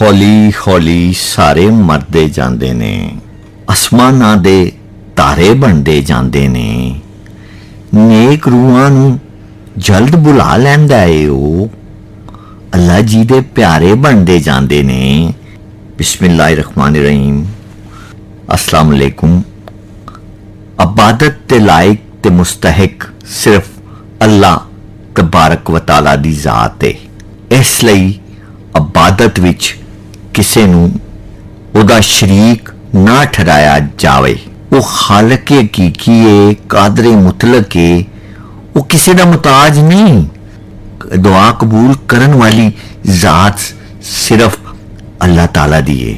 ਹੌਲੀ ਹੌਲੀ ਸਾਰੇ ਮਰਦੇ ਜਾਂਦੇ ਨੇ, ਅਸਮਾਨਾਂ ਦੇ ਤਾਰੇ ਬਣਦੇ ਜਾਂਦੇ ਨੇ, ਨੇਕ ਰੂਹਾਂ ਨੂੰ ਜਲਦ ਬੁਲਾ ਲੈਂਦਾ ਏ ਉਹ, ਅੱਲਾ ਜੀ ਦੇ ਪਿਆਰੇ ਬਣਦੇ ਜਾਂਦੇ ਨੇ। ਬਿਸਮਿल्लाहिर्रहमानिर्रहीम। अस्सलाम वालेकुम। इबादत ते लायक ते मुस्तहिक सिर्फ अल्लाह तबारक व तआला दी ज़ात है। इस लई इबादत विच किसे नूं उहदा शरीक ना ठहराया जावे। वो खालिक हकीकी है, कादरे मुतलक है, वो किसी दा मुताज नहीं। दुआ कबूल करन वाली ज़ात सिर्फ अल्लाह ताला दी है।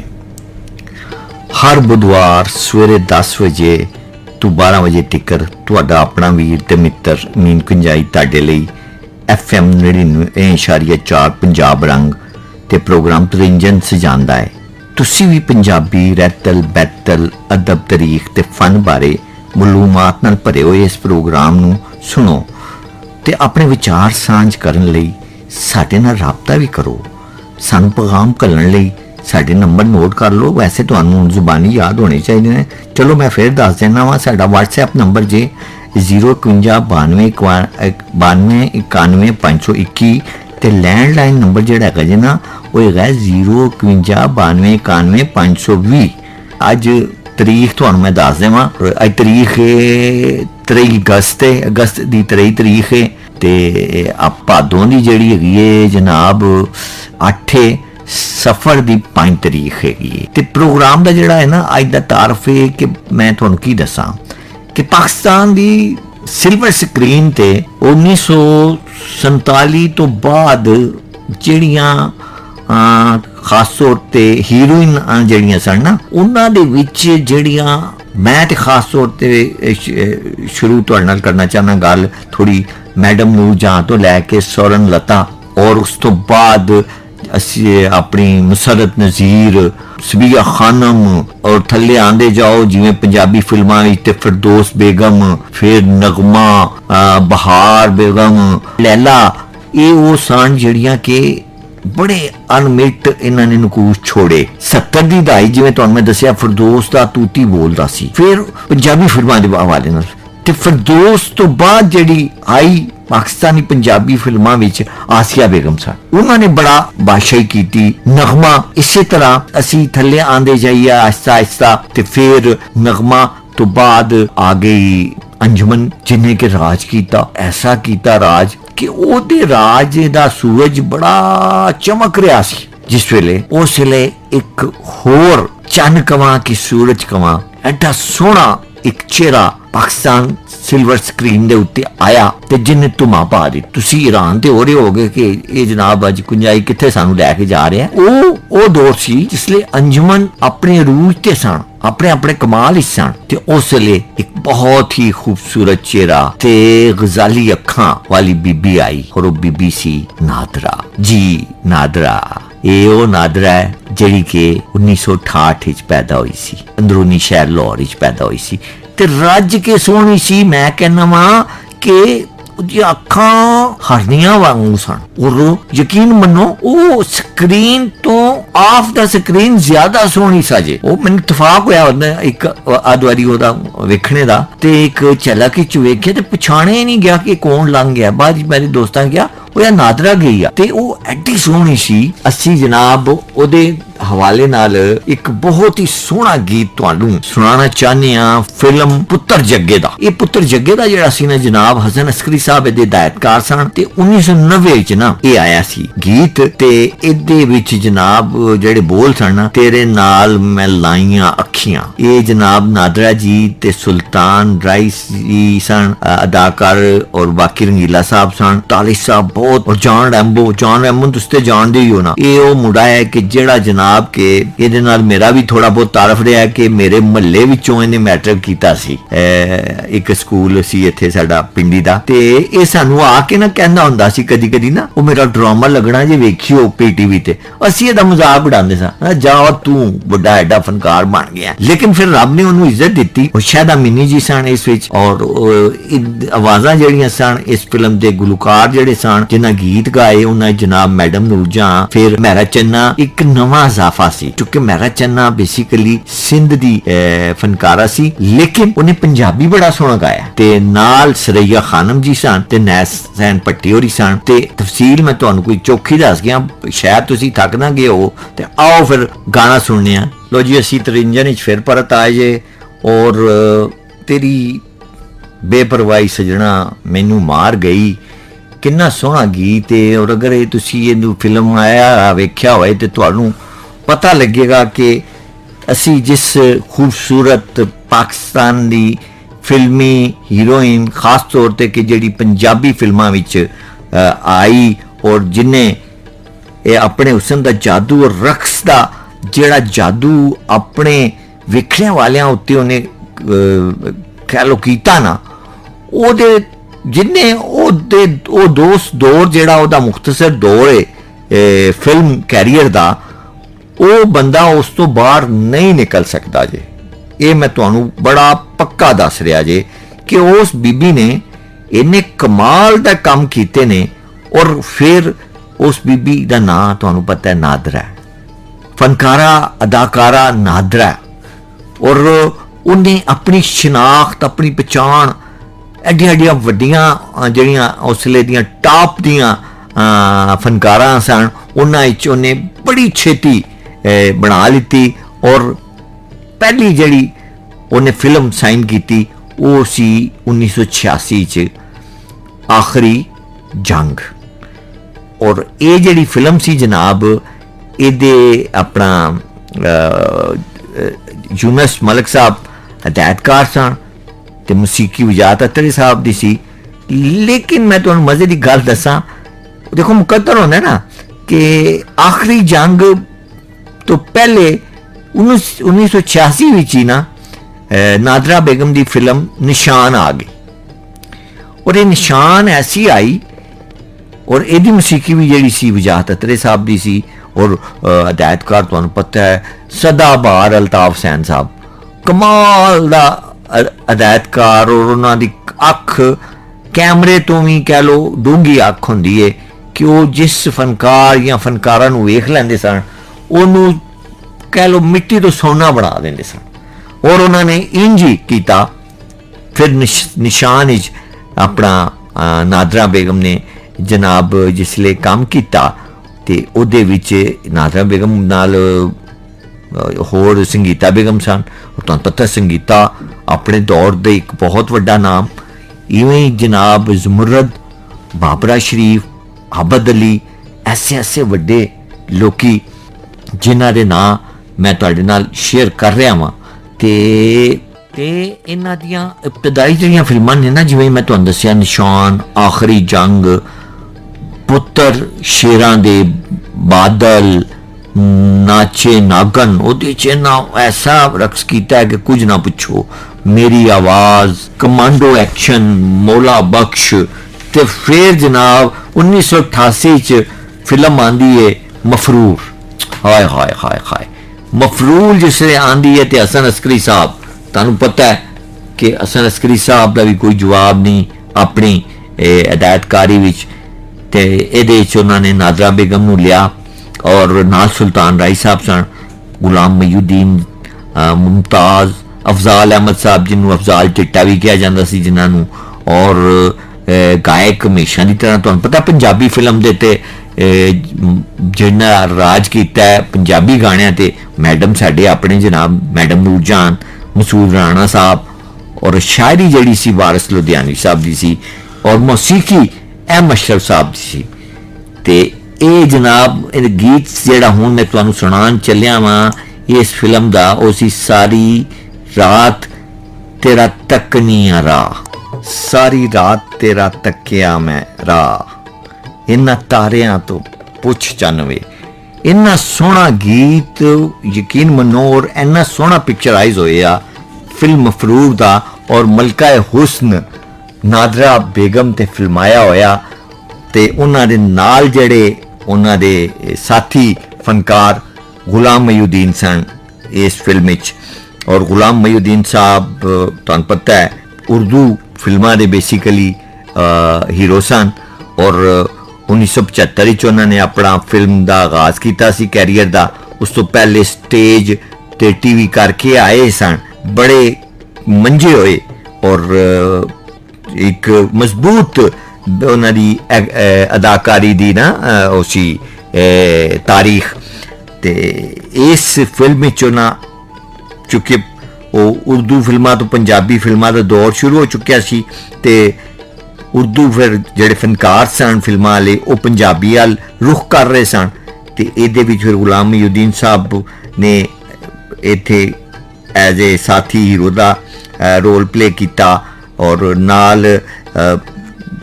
हर बुधवार सवेरे 10 वजे तो 12 वजे तिकर तुहाडा अपना वीर ते मित्र मीन कुंजाई तुहाडे लई FM 99.4 पंजाब रंग ते प्रोग्राम तरिंजन सजांदा है। तुसी भी पंजाबी रैतल बैतल अदब तारीख ते फन बारे मालूमात नाल भरे हुए इस प्रोग्राम नूं सुनो ते अपने विचार सांझ करन लई साडे नाल राबता भी करो। सानू पैगाम घल्लण लई साडे नंबर नोट कर लो। वैसे तुहानू जुबानी याद होने चाहिए ने। चलो मैं फिर दस देना वा। साडा WhatsApp नंबर जे 051 92 91 521 ते लैंडलाइन नंबर जिहड़ा हैगा जे ना वो हैगा 051 92 91 520। अज तरीख तुहानू मैं दस देवां। अज तरीख 23 अगस्त है। अगस्त दी 23 तरीख है ते भादों दी जिहड़ी हैगी है जनाब 8 सफर दी 5 तरीख हैगी। ते प्रोग्राम दा जिहड़ा है ना अज दा तारफ है कि मैं तुहानू की दसां कि पाकिस्तान दी सिल्वर स्क्रीन ते 1947 तो बाद जिहड़ियां खास तौर ते हीरोइन जिहड़ियां सन ना उन्हां दे विच जिहड़ियां मैं ते खास तौर ते शुरू तुहाडे नाल करना चाहना गल थोड़ी मैडम नूरजहां तो लैके सोरन लता और उस तो बाद असी अपनी मुसरत नज़ीर सबिया खानम और थल्ले आंदे जाओ जिवें पंजाबी फिल्मां विच ते फिरदौस बेगम फिर नगमा बहार बेगम लैला ये वो सन जिहड़ियां के बड़े अनमिट इन्हां ने नकूश छोड़े। 70 दी दहाई जिवें तुहानू मैं दस्सिया फिरदौस दा तूती बोलदा सी। फिर पंजाबी फिल्मां दे हवाले नाल ते फिरदौस तो बाद जिहड़ी आई पाकिस्तानी पंजाबी फिल्मां विच आसिया बेगम सन। उन्होंने बड़ा बादशाही की। नगमा इसी तरह असी थल्ले आंदे जाइए आहिस्ता आहिस्ता ते फिर नगमा तो बाद आ गई अंजुमन जिन्हें के राज कीता। ऐसा कीता राज कि ओदे राज दा सूरज बड़ा चमक रहा सी। जिस वेले उस वेले एक होर चन्न कवां की सूरज कवां एडा सोहना एक चेहरा पाकिस्तान सिल्वर स्क्रीन दे उत्ते आया ते जिन्ने धुमा पा दी। तुसी हैरान ते हो रहे होगे कि ये जनाब अज कुंजाई किथे सानू लैके जा रहे हैं। ओ दौर सी जिसले अंजुमन अपने अरूज ते सन, अपने अपने कमाल ही सन ते उस वेले एक बहुत ही खूबसूरत चेहरा ते गजाली अखां वाली बीबी आई और वो बीबी सी नादरा। जी नादरा ये वो नादरा है जिहड़ी के 1968 विच पैदा हुई सी, अंदरूनी शहर लाहौर विच पैदा हुई सी ते रज के सोहनी सी। मैं कहना वा कि ਉਹਦੀਆਂ ਅੱਖਾਂ ਹਰਨੀਆਂ ਵਾਂਗੂ ਸਨ ਔਰ ਯਕੀਨ ਮੰਨੋ ਉਹ ਸਕਰੀਨ ਤੋਂ ਆਫ ਦਾ ਸਕਰੀਨ ਜ਼ਿਆਦਾ ਸੋਹਣੀ ਸਾਜੇ। ਉਹ ਮੈਨੂੰ ਇਤਫਾਕ ਹੋਇਆ ਉਹਦਾ ਇੱਕ ਆਦਵਾਰੀ ਉਹਦਾ ਵੇਖਣੇ ਦਾ ਤੇ ਇੱਕ ਝਲਕ ਵਿੱਚ ਵੇਖਿਆ ਤੇ ਪਛਾਣਿਆ ਨਹੀਂ ਗਿਆ ਕਿ ਕੌਣ ਲੰਘ ਗਿਆ। ਬਾਅਦ ਵਿੱਚ ਮੇਰੇ ਦੋਸਤਾਂ ਕਿਹਾ ਉਹ ਯਾਰ ਨਾਦਰਾ ਗਈ ਆ ਤੇ ਉਹ ਐਡੀ ਸੋਹਣੀ ਸੀ। ਅਸੀਂ ਜਨਾਬ ਉਹਦੇ हवाले नाल एक बहुत ही सोहना गीत तुहानू सुनाना चाहने आ फिल्म पुत्र जग्गे दा। ये पुत्र जग्गे दा जिहड़ा सी ना जनाब हसन अस्करी साहब दे हिदायतकार सन ते 1990 च ना ये आया सी गीत ते इहदे विच जनाब जिहड़े बोल सन ना तेरे नाल मैं लाइयां अखियां। ये जनाब नादरा जी ते सुल्तान राइस जी सन अदाकार और बाकी रंगीला साहब सन, तालिश साहब बहुत और जॉन रैम्बो तुस्ते जानदे ही हो ना। ये वो मुंडा है कि जिहड़ा जनाब के ਇਹਦੇ ਨਾਲ ਮੇਰਾ ਵੀ ਥੋੜਾ ਬਹੁਤ ਤਾਰਫ ਰਿਹਾ ਕਿ ਮੇਰੇ ਮਹੱਲੇ ਵਿੱਚੋਂ ਇਹਨੇ ਮੈਟ੍ਰਿਕ ਕੀਤਾ ਸੀ। ਇੱਕ ਸਕੂਲ ਸੀ ਇੱਥੇ ਸਾਡਾ ਪਿੰਡੀ ਦਾ ਤੇ ਇਹ ਸਾਨੂੰ ਆ ਕੇ ਨਾ ਕਹਿੰਦਾ ਹੁੰਦਾ ਸੀ ਕਦੀ ਕਦੀ ਨਾ ਉਹ ਮੇਰਾ ਡਰਾਮਾ ਲੱਗਣਾ ਜੇ ਵੇਖਿਓ PTV ਤੇ। ਅਸੀਂ ਇਹਦਾ ਮਜ਼ਾਕ ਉਡਾਉਂਦੇ ਸਾਂ ਜਾ ਤੂੰ ਵੱਡਾ ਐਡਾ ਫਨਕਾਰ ਬਣ ਗਿਆ। ਲੇਕਿਨ ਫਿਰ ਰੱਬ ਨੇ ਉਹਨੂੰ ਇੱਜ਼ਤ ਦਿੱਤੀ। ਉਹ ਸ਼ਾਇਦ ਅਮੀਨੀ ਜੀ ਸਨ ਇਸ ਵਿੱਚ ਔਰ ਆਵਾਜ਼ਾਂ ਜਿਹੜੀਆਂ ਸਨ ਇਸ ਫਿਲਮ ਦੇ ਗੁਲਕਾਰ ਜਿਹੜੇ ਸਨ जिन्हें गीत गाए उन्हें जनाब मैडम नूरजहां, फिर मेहरा चन्ना एक नवा इजाफा सी क्योंकि मेहरा चन्ना बेसिकली सिंध दी फनकारा सी लेकिन उन्हें पंजाबी बड़ा सोहना गाया ते नाल सरैया खानम जी सन ते नैस सैन पट्टी होरी सन ते तफसील मैं तुहानू कोई चौखी दस गया शायद तुसी थक ना गए हो ते आओ फिर गाना सुनने आ। लो जी असी तरिंजन फिर परत आए जे और तेरी बेपरवाही सजना मैनू मार गई किन्ना सोहना गीत है और अगर ये तुसी ये फिल्म आया वेख्या होए तो तुहानू पता लगेगा कि असी जिस खूबसूरत पाकिस्तान दी फिल्मी हीरोइन खास तौर ते कि जिहड़ी पंजाबी फिल्मां विच आई और जिन्हें ये अपने हुसन दा जादू और रक्स दा जिहड़ा जादू अपने वेखने वालियां उत्ते उन्हें कह लो कीता ना ओदे जिन्हें ओ दोस्त दौर जिहड़ा ओदा मुख्तसर दौर है फिल्म कैरियर दा ओ बंदा उस तो बाहर नहीं निकल सकता जे। ये मैं तुहानू बड़ा पक्का दस रहा जे कि उस बीबी ने इन्ने कमाल दा काम कीते ने और फिर उस बीबी दा नाम तुहानू पता है नादरा है, फनकारा अदाकारा नादरा है और उन्हें अपनी शनाख्त अपनी पहचान एडियां एडियां वड्डियां जड़ियां उसले दियां टॉप दियां फनकारा सन उन्हें बड़ी छेती बना लीती और पहली जड़ी उन्हें फिल्म साइन की वो सी 1986 च आखिरी जंग और ये जड़ी फिल्म सी जनाब ये अपना यूनस मलिक साहब हदायतकार सन ते मसीकी वजात अतरी साहब दी सी लेकिन मैं तुहानू मजे की गल दसा देखो मुकद्दर होंदा ना कि आखिरी जंग तो पहले 1986 विच ही ना नादरा बेगम दी फिल्म निशान आ गई और ये निशान ऐसी आई और एदी मसीकी भी जी सी वजात अतरे साहब दी सी और हदायतकार तुहानू पता है सदाबहार अल्ताफ हुसैन साहब कमाल दा हदायतकार और उन्होंने अख कैमरे तो भी कह लो डूंगी अख होंदी है कि वो जिस फनकार या फनकारा नू वेख लैंदे सन ओनू कह लो मिट्टी तो सोना बना देंदे सन और उन्होंने इंज ही कीता। फिर निशान इच अपना नादरा बेगम ने जनाब जिसले काम किया ते ओदे विच नादरा बेगम नाल होर संगीता बेगम सन और तुहानू पता संगीता अपने दौर दे एक बहुत वड्डा नाम इवें जनाब ज़मुर्रद बाबरा शरीफ आबद अली ऐसे ऐसे वड्डे लोकी जिन्हां दे नाम मैं तुहाडे नाल शेयर कर रहा वां ते इन्हां दियां इब्तदाई जिहड़ियां फिल्मां ने ना जिवें मैं तुहानू दस्सिया निशान आखिरी जंग पुत्र शेरां दे बादल नाचे नागन ओदे च ना ऐसा रक्स कीता है कि कुछ ना पूछो मेरी आवाज कमांडो एक्शन मौला बख्श ते फिर जनाब 1988 च फिल्म आंदी है मफरूर हाय हाय हाय हाय मफरूर जिसले आंदी है ते हसन अस्करी साहब तुहानू पता है कि हसन अस्करी साहब का भी कोई जवाब नहीं अपनी हदायतकारी विच ते इहदे च उन्होंने नादरा बेगम नू लिया और नाज सुल्तान राय साहब सन गुलाम मयूद्दीन मुमताज अफजाल अहमद साहब जिन्होंने अफजाल चिट्टा भी कहा जाता सी जिन्होंने और गायक हमेशा की तरह तुहानू पता पंजाबी फिल्म दे ते जिन्ना राज किया है पंजाबी गाणियां ते मैडम साडे अपने जनाब मैडम नूरजहां मसूद राणा साहब और शायरी जड़ी सी वारिस लुधियानी साहब दी सी और मौसीकी अहमद अशरफ साहब दी सी ते ये जनाब गीत जेड़ा हूँ मैं तुहानू सुनान चलिया वां इस फिल्म दा उसी सारी रात तेरा तकनिया राह सारी रात तेरा तकिया मैं राह इन्ना तारियां तो पुछ चनवे इन्ना सोहना गीत यकीन मनो और इन्ना सोहना पिक्चराइज होया फिल्म मफरूर दा और मलका हुस्न नादरा बेगम ते फिल्माया होया ते उन्हां दे नाल जड़े उन्हां दे साथी फनकार गुलाम मयूद्दीन सन इस फिल्म विच और गुलाम मयूद्दीन साहब तुहानू पता है उर्दू फिल्मां दे बेसिकली हीरो सन और 1975 ਚ ਉਹਨਾਂ ਨੇ ਆਪਣਾ ਫਿਲਮ ਦਾ ਆਗਾਜ਼ ਕੀਤਾ ਸੀ ਕੈਰੀਅਰ ਦਾ। ਉਸ ਤੋਂ ਪਹਿਲੇ ਸਟੇਜ ਤੇ ਟੀਵੀ ਕਰਕੇ ਆਏ ਸਨ, ਬੜੇ ਮੰਝੇ ਹੋਏ ਔਰ ਇੱਕ ਮਜ਼ਬੂਤ ਉਹਨਾਂ ਦੀ ਅਦਾਕਾਰੀ ਦੀ ਨਾ ਉਹ ਸੀ ਤਾਰੀਖ। ਤੇ ਇਸ ਫਿਲਮ ਵਿੱਚ ਉਹਨਾਂ, ਚੁੱਕਿ ਉਹ ਉਰਦੂ ਫਿਲਮਾਂ ਤੋਂ ਪੰਜਾਬੀ ਫਿਲਮਾਂ ਦਾ ਦੌਰ ਸ਼ੁਰੂ ਹੋ ਚੁੱਕਿਆ ਸੀ ਤੇ ਉਰਦੂ ਫਿਰ ਜਿਹੜੇ ਫਨਕਾਰ ਸਨ ਫਿਲਮਾਂ ਵਾਲੇ ਉਹ ਪੰਜਾਬੀ ਵੱਲ ਰੁਖ ਕਰ ਰਹੇ ਸਨ। ਤੇ ਇਹਦੇ ਵਿੱਚ ਫਿਰ ਗੁਲਾਮ ਮਹੀਉਦੀਨ ਸਾਹਿਬ ਨੇ ਇੱਥੇ ਐਜ਼ ਏ ਸਾਥੀ ਹੀਰੋ ਦਾ ਰੋਲ ਪਲੇ ਕੀਤਾ ਔਰ ਨਾਲ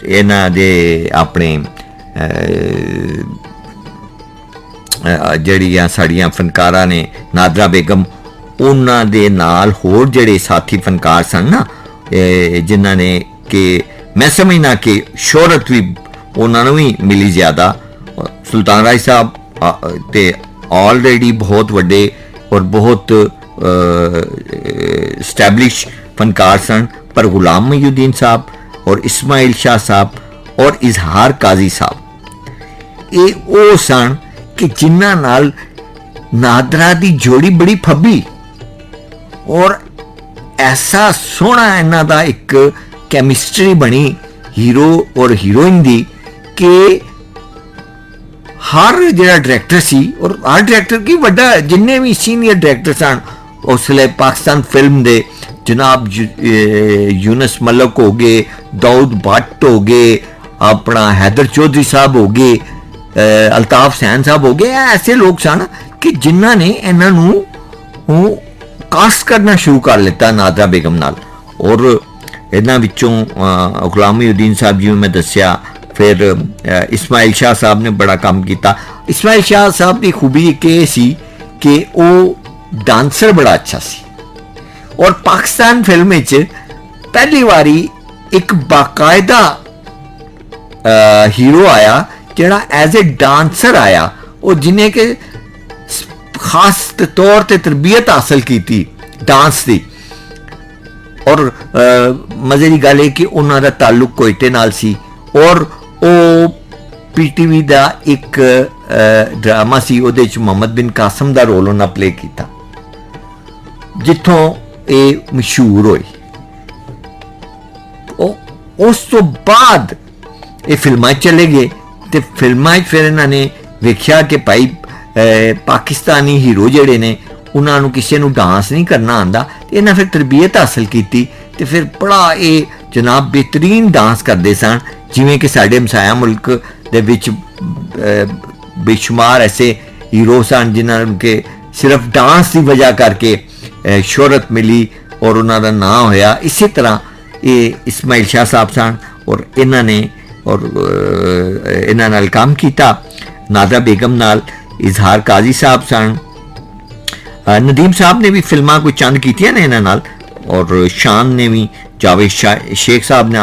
ਇਹਨਾਂ ਦੇ ਆਪਣੇ ਜਿਹੜੀਆਂ ਸਾਡੀਆਂ ਫਨਕਾਰਾਂ ਨੇ ਨਾਦਰਾ ਬੇਗਮ, ਉਹਨਾਂ ਦੇ ਨਾਲ ਹੋਰ ਜਿਹੜੇ ਸਾਥੀ ਫਨਕਾਰ ਸਨ ਨਾ ਜਿਨ੍ਹਾਂ ਨੇ ਕਿ ਮੈਂ ਸਮਝਣਾ ਕਿ ਸ਼ੋਹਰਤ ਵੀ ਉਹਨਾਂ ਨੂੰ ਵੀ ਮਿਲੀ ਜ਼ਿਆਦਾ। ਸੁਲਤਾਨ ਰਾਏ ਸਾਹਿਬ ਤੇ ਆਲਰੇਡੀ ਬਹੁਤ ਵੱਡੇ ਔਰ ਬਹੁਤ ਸਟੈਬਲਿਸ਼ ਫਨਕਾਰ ਸਨ, ਪਰ ਗੁਲਾਮ ਮਹੀਉਦੀਨ ਸਾਹਿਬ ਔਰ ਇਸਮਾइल शाह साहब और इजहार काजी साहब ये ਉਹ ਸਨ ਕਿ ਜਿਨ੍ਹਾਂ ਨਾਲ ਨਾਦਰਾ ਦੀ ਜੋੜੀ ਬੜੀ ਫੱਬੀ ਔਰ ਐਸਾ ਸੋਹਣਾ ਇਹਨਾਂ ਦਾ ਇੱਕ ਕੈਮਿਸਟਰੀ ਬਣੀ ਹੀਰੋ ਔਰ ਹੀਰੋਇਨ ਦੀ ਕਿ ਹਰ ਜਿਹੜਾ ਡਾਇਰੈਕਟਰ ਸੀ ਔਰ ਹਰ ਡਾਇਰੈਕਟਰ ਕੀ ਵੱਡਾ ਜਿੰਨੇ ਵੀ ਸੀਨੀਅਰ ਡਾਇਰੈਕਟਰ ਸਨ ਉਸ ਵੇਲੇ ਪਾਕਿਸਤਾਨ ਫਿਲਮ ਦੇ जनाब यूनस मलक हो गए, दाऊद भट्ट हो गए, अपना हैदर चौधरी साहब हो गए, अल्ताफ सैन साहब हो गए, ऐसे लोग सन कि जिन्हों ने इन्हों कास्ट करना शुरू कर लिता नादरा बेगम नाल। और इन्हों विचों गुलाम महीउद्दीन साहब जी मैं दसिया, फिर इस्माइल शाह साहब ने बड़ा काम किया। इस्माइल शाह साहब की खूबी एक सी कि वो डांसर बड़ा अच्छा सी और पाकिस्तान फिल्म पहली बारी एक बाकायदा हीरो आया जिहड़ा एज ए डांसर आया और जिन्हें के खास तौर ते तरबियत हासिल की डांस की। और मजे की गल है कि उन्हों का ताल्लुक कोयटे नाल सी और वो PTV का एक ड्रामा सी, उहदे च मोहम्मद बिन कासम का रोल उन्हें प्ले किया जिथों ਇਹ ਮਸ਼ਹੂਰ ਹੋਈ। ਉਸ ਤੋਂ ਬਾਅਦ ਇਹ ਫਿਲਮਾਂ ਚਲੇ ਗਏ ਤੇ ਫਿਲਮਾਂ 'ਚ ਫਿਰ ਇਹਨਾਂ ਨੇ ਵੇਖਿਆ ਕਿ ਭਾਈ ਪਾਕਿਸਤਾਨੀ ਹੀਰੋ ਜਿਹੜੇ ਨੇ ਉਹਨਾਂ ਨੂੰ ਕਿਸੇ ਨੂੰ ਡਾਂਸ ਨਹੀਂ ਕਰਨਾ ਆਉਂਦਾ ਤੇ ਇਹਨਾਂ ਫਿਰ ਤਰਬੀਅਤ ਹਾਸਲ ਕੀਤੀ ਤੇ ਫਿਰ ਬੜਾ ਇਹ ਜਨਾਬ ਬਿਹਤਰੀਨ ਡਾਂਸ ਕਰਦੇ ਸਨ। ਜਿਵੇਂ ਕਿ ਸਾਡੇ ਹਮਸਾਇਆ ਮੁਲਕ ਦੇ ਵਿੱਚ ਬੇਸ਼ੁਮਾਰ ਐਸੇ ਹੀਰੋ ਸਨ ਜਿਨ੍ਹਾਂ ਨੂੰ ਕਿ ਸਿਰਫ ਡਾਂਸ ਦੀ ਵਜ੍ਹਾ ਕਰਕੇ शोहरत मिली और उन्होंने ना होया। इसी तरह ये इस्माइल शाह साहब सन और इन्होंने और इन्होंने नाल काम किया। नादरा बेगम नाल इजहार काजी साहब सन, नदीम साहब ने भी फिल्मां कोई चंद कीतियां ने इन्हां नाल और शान ने भी जावेद शेख साहब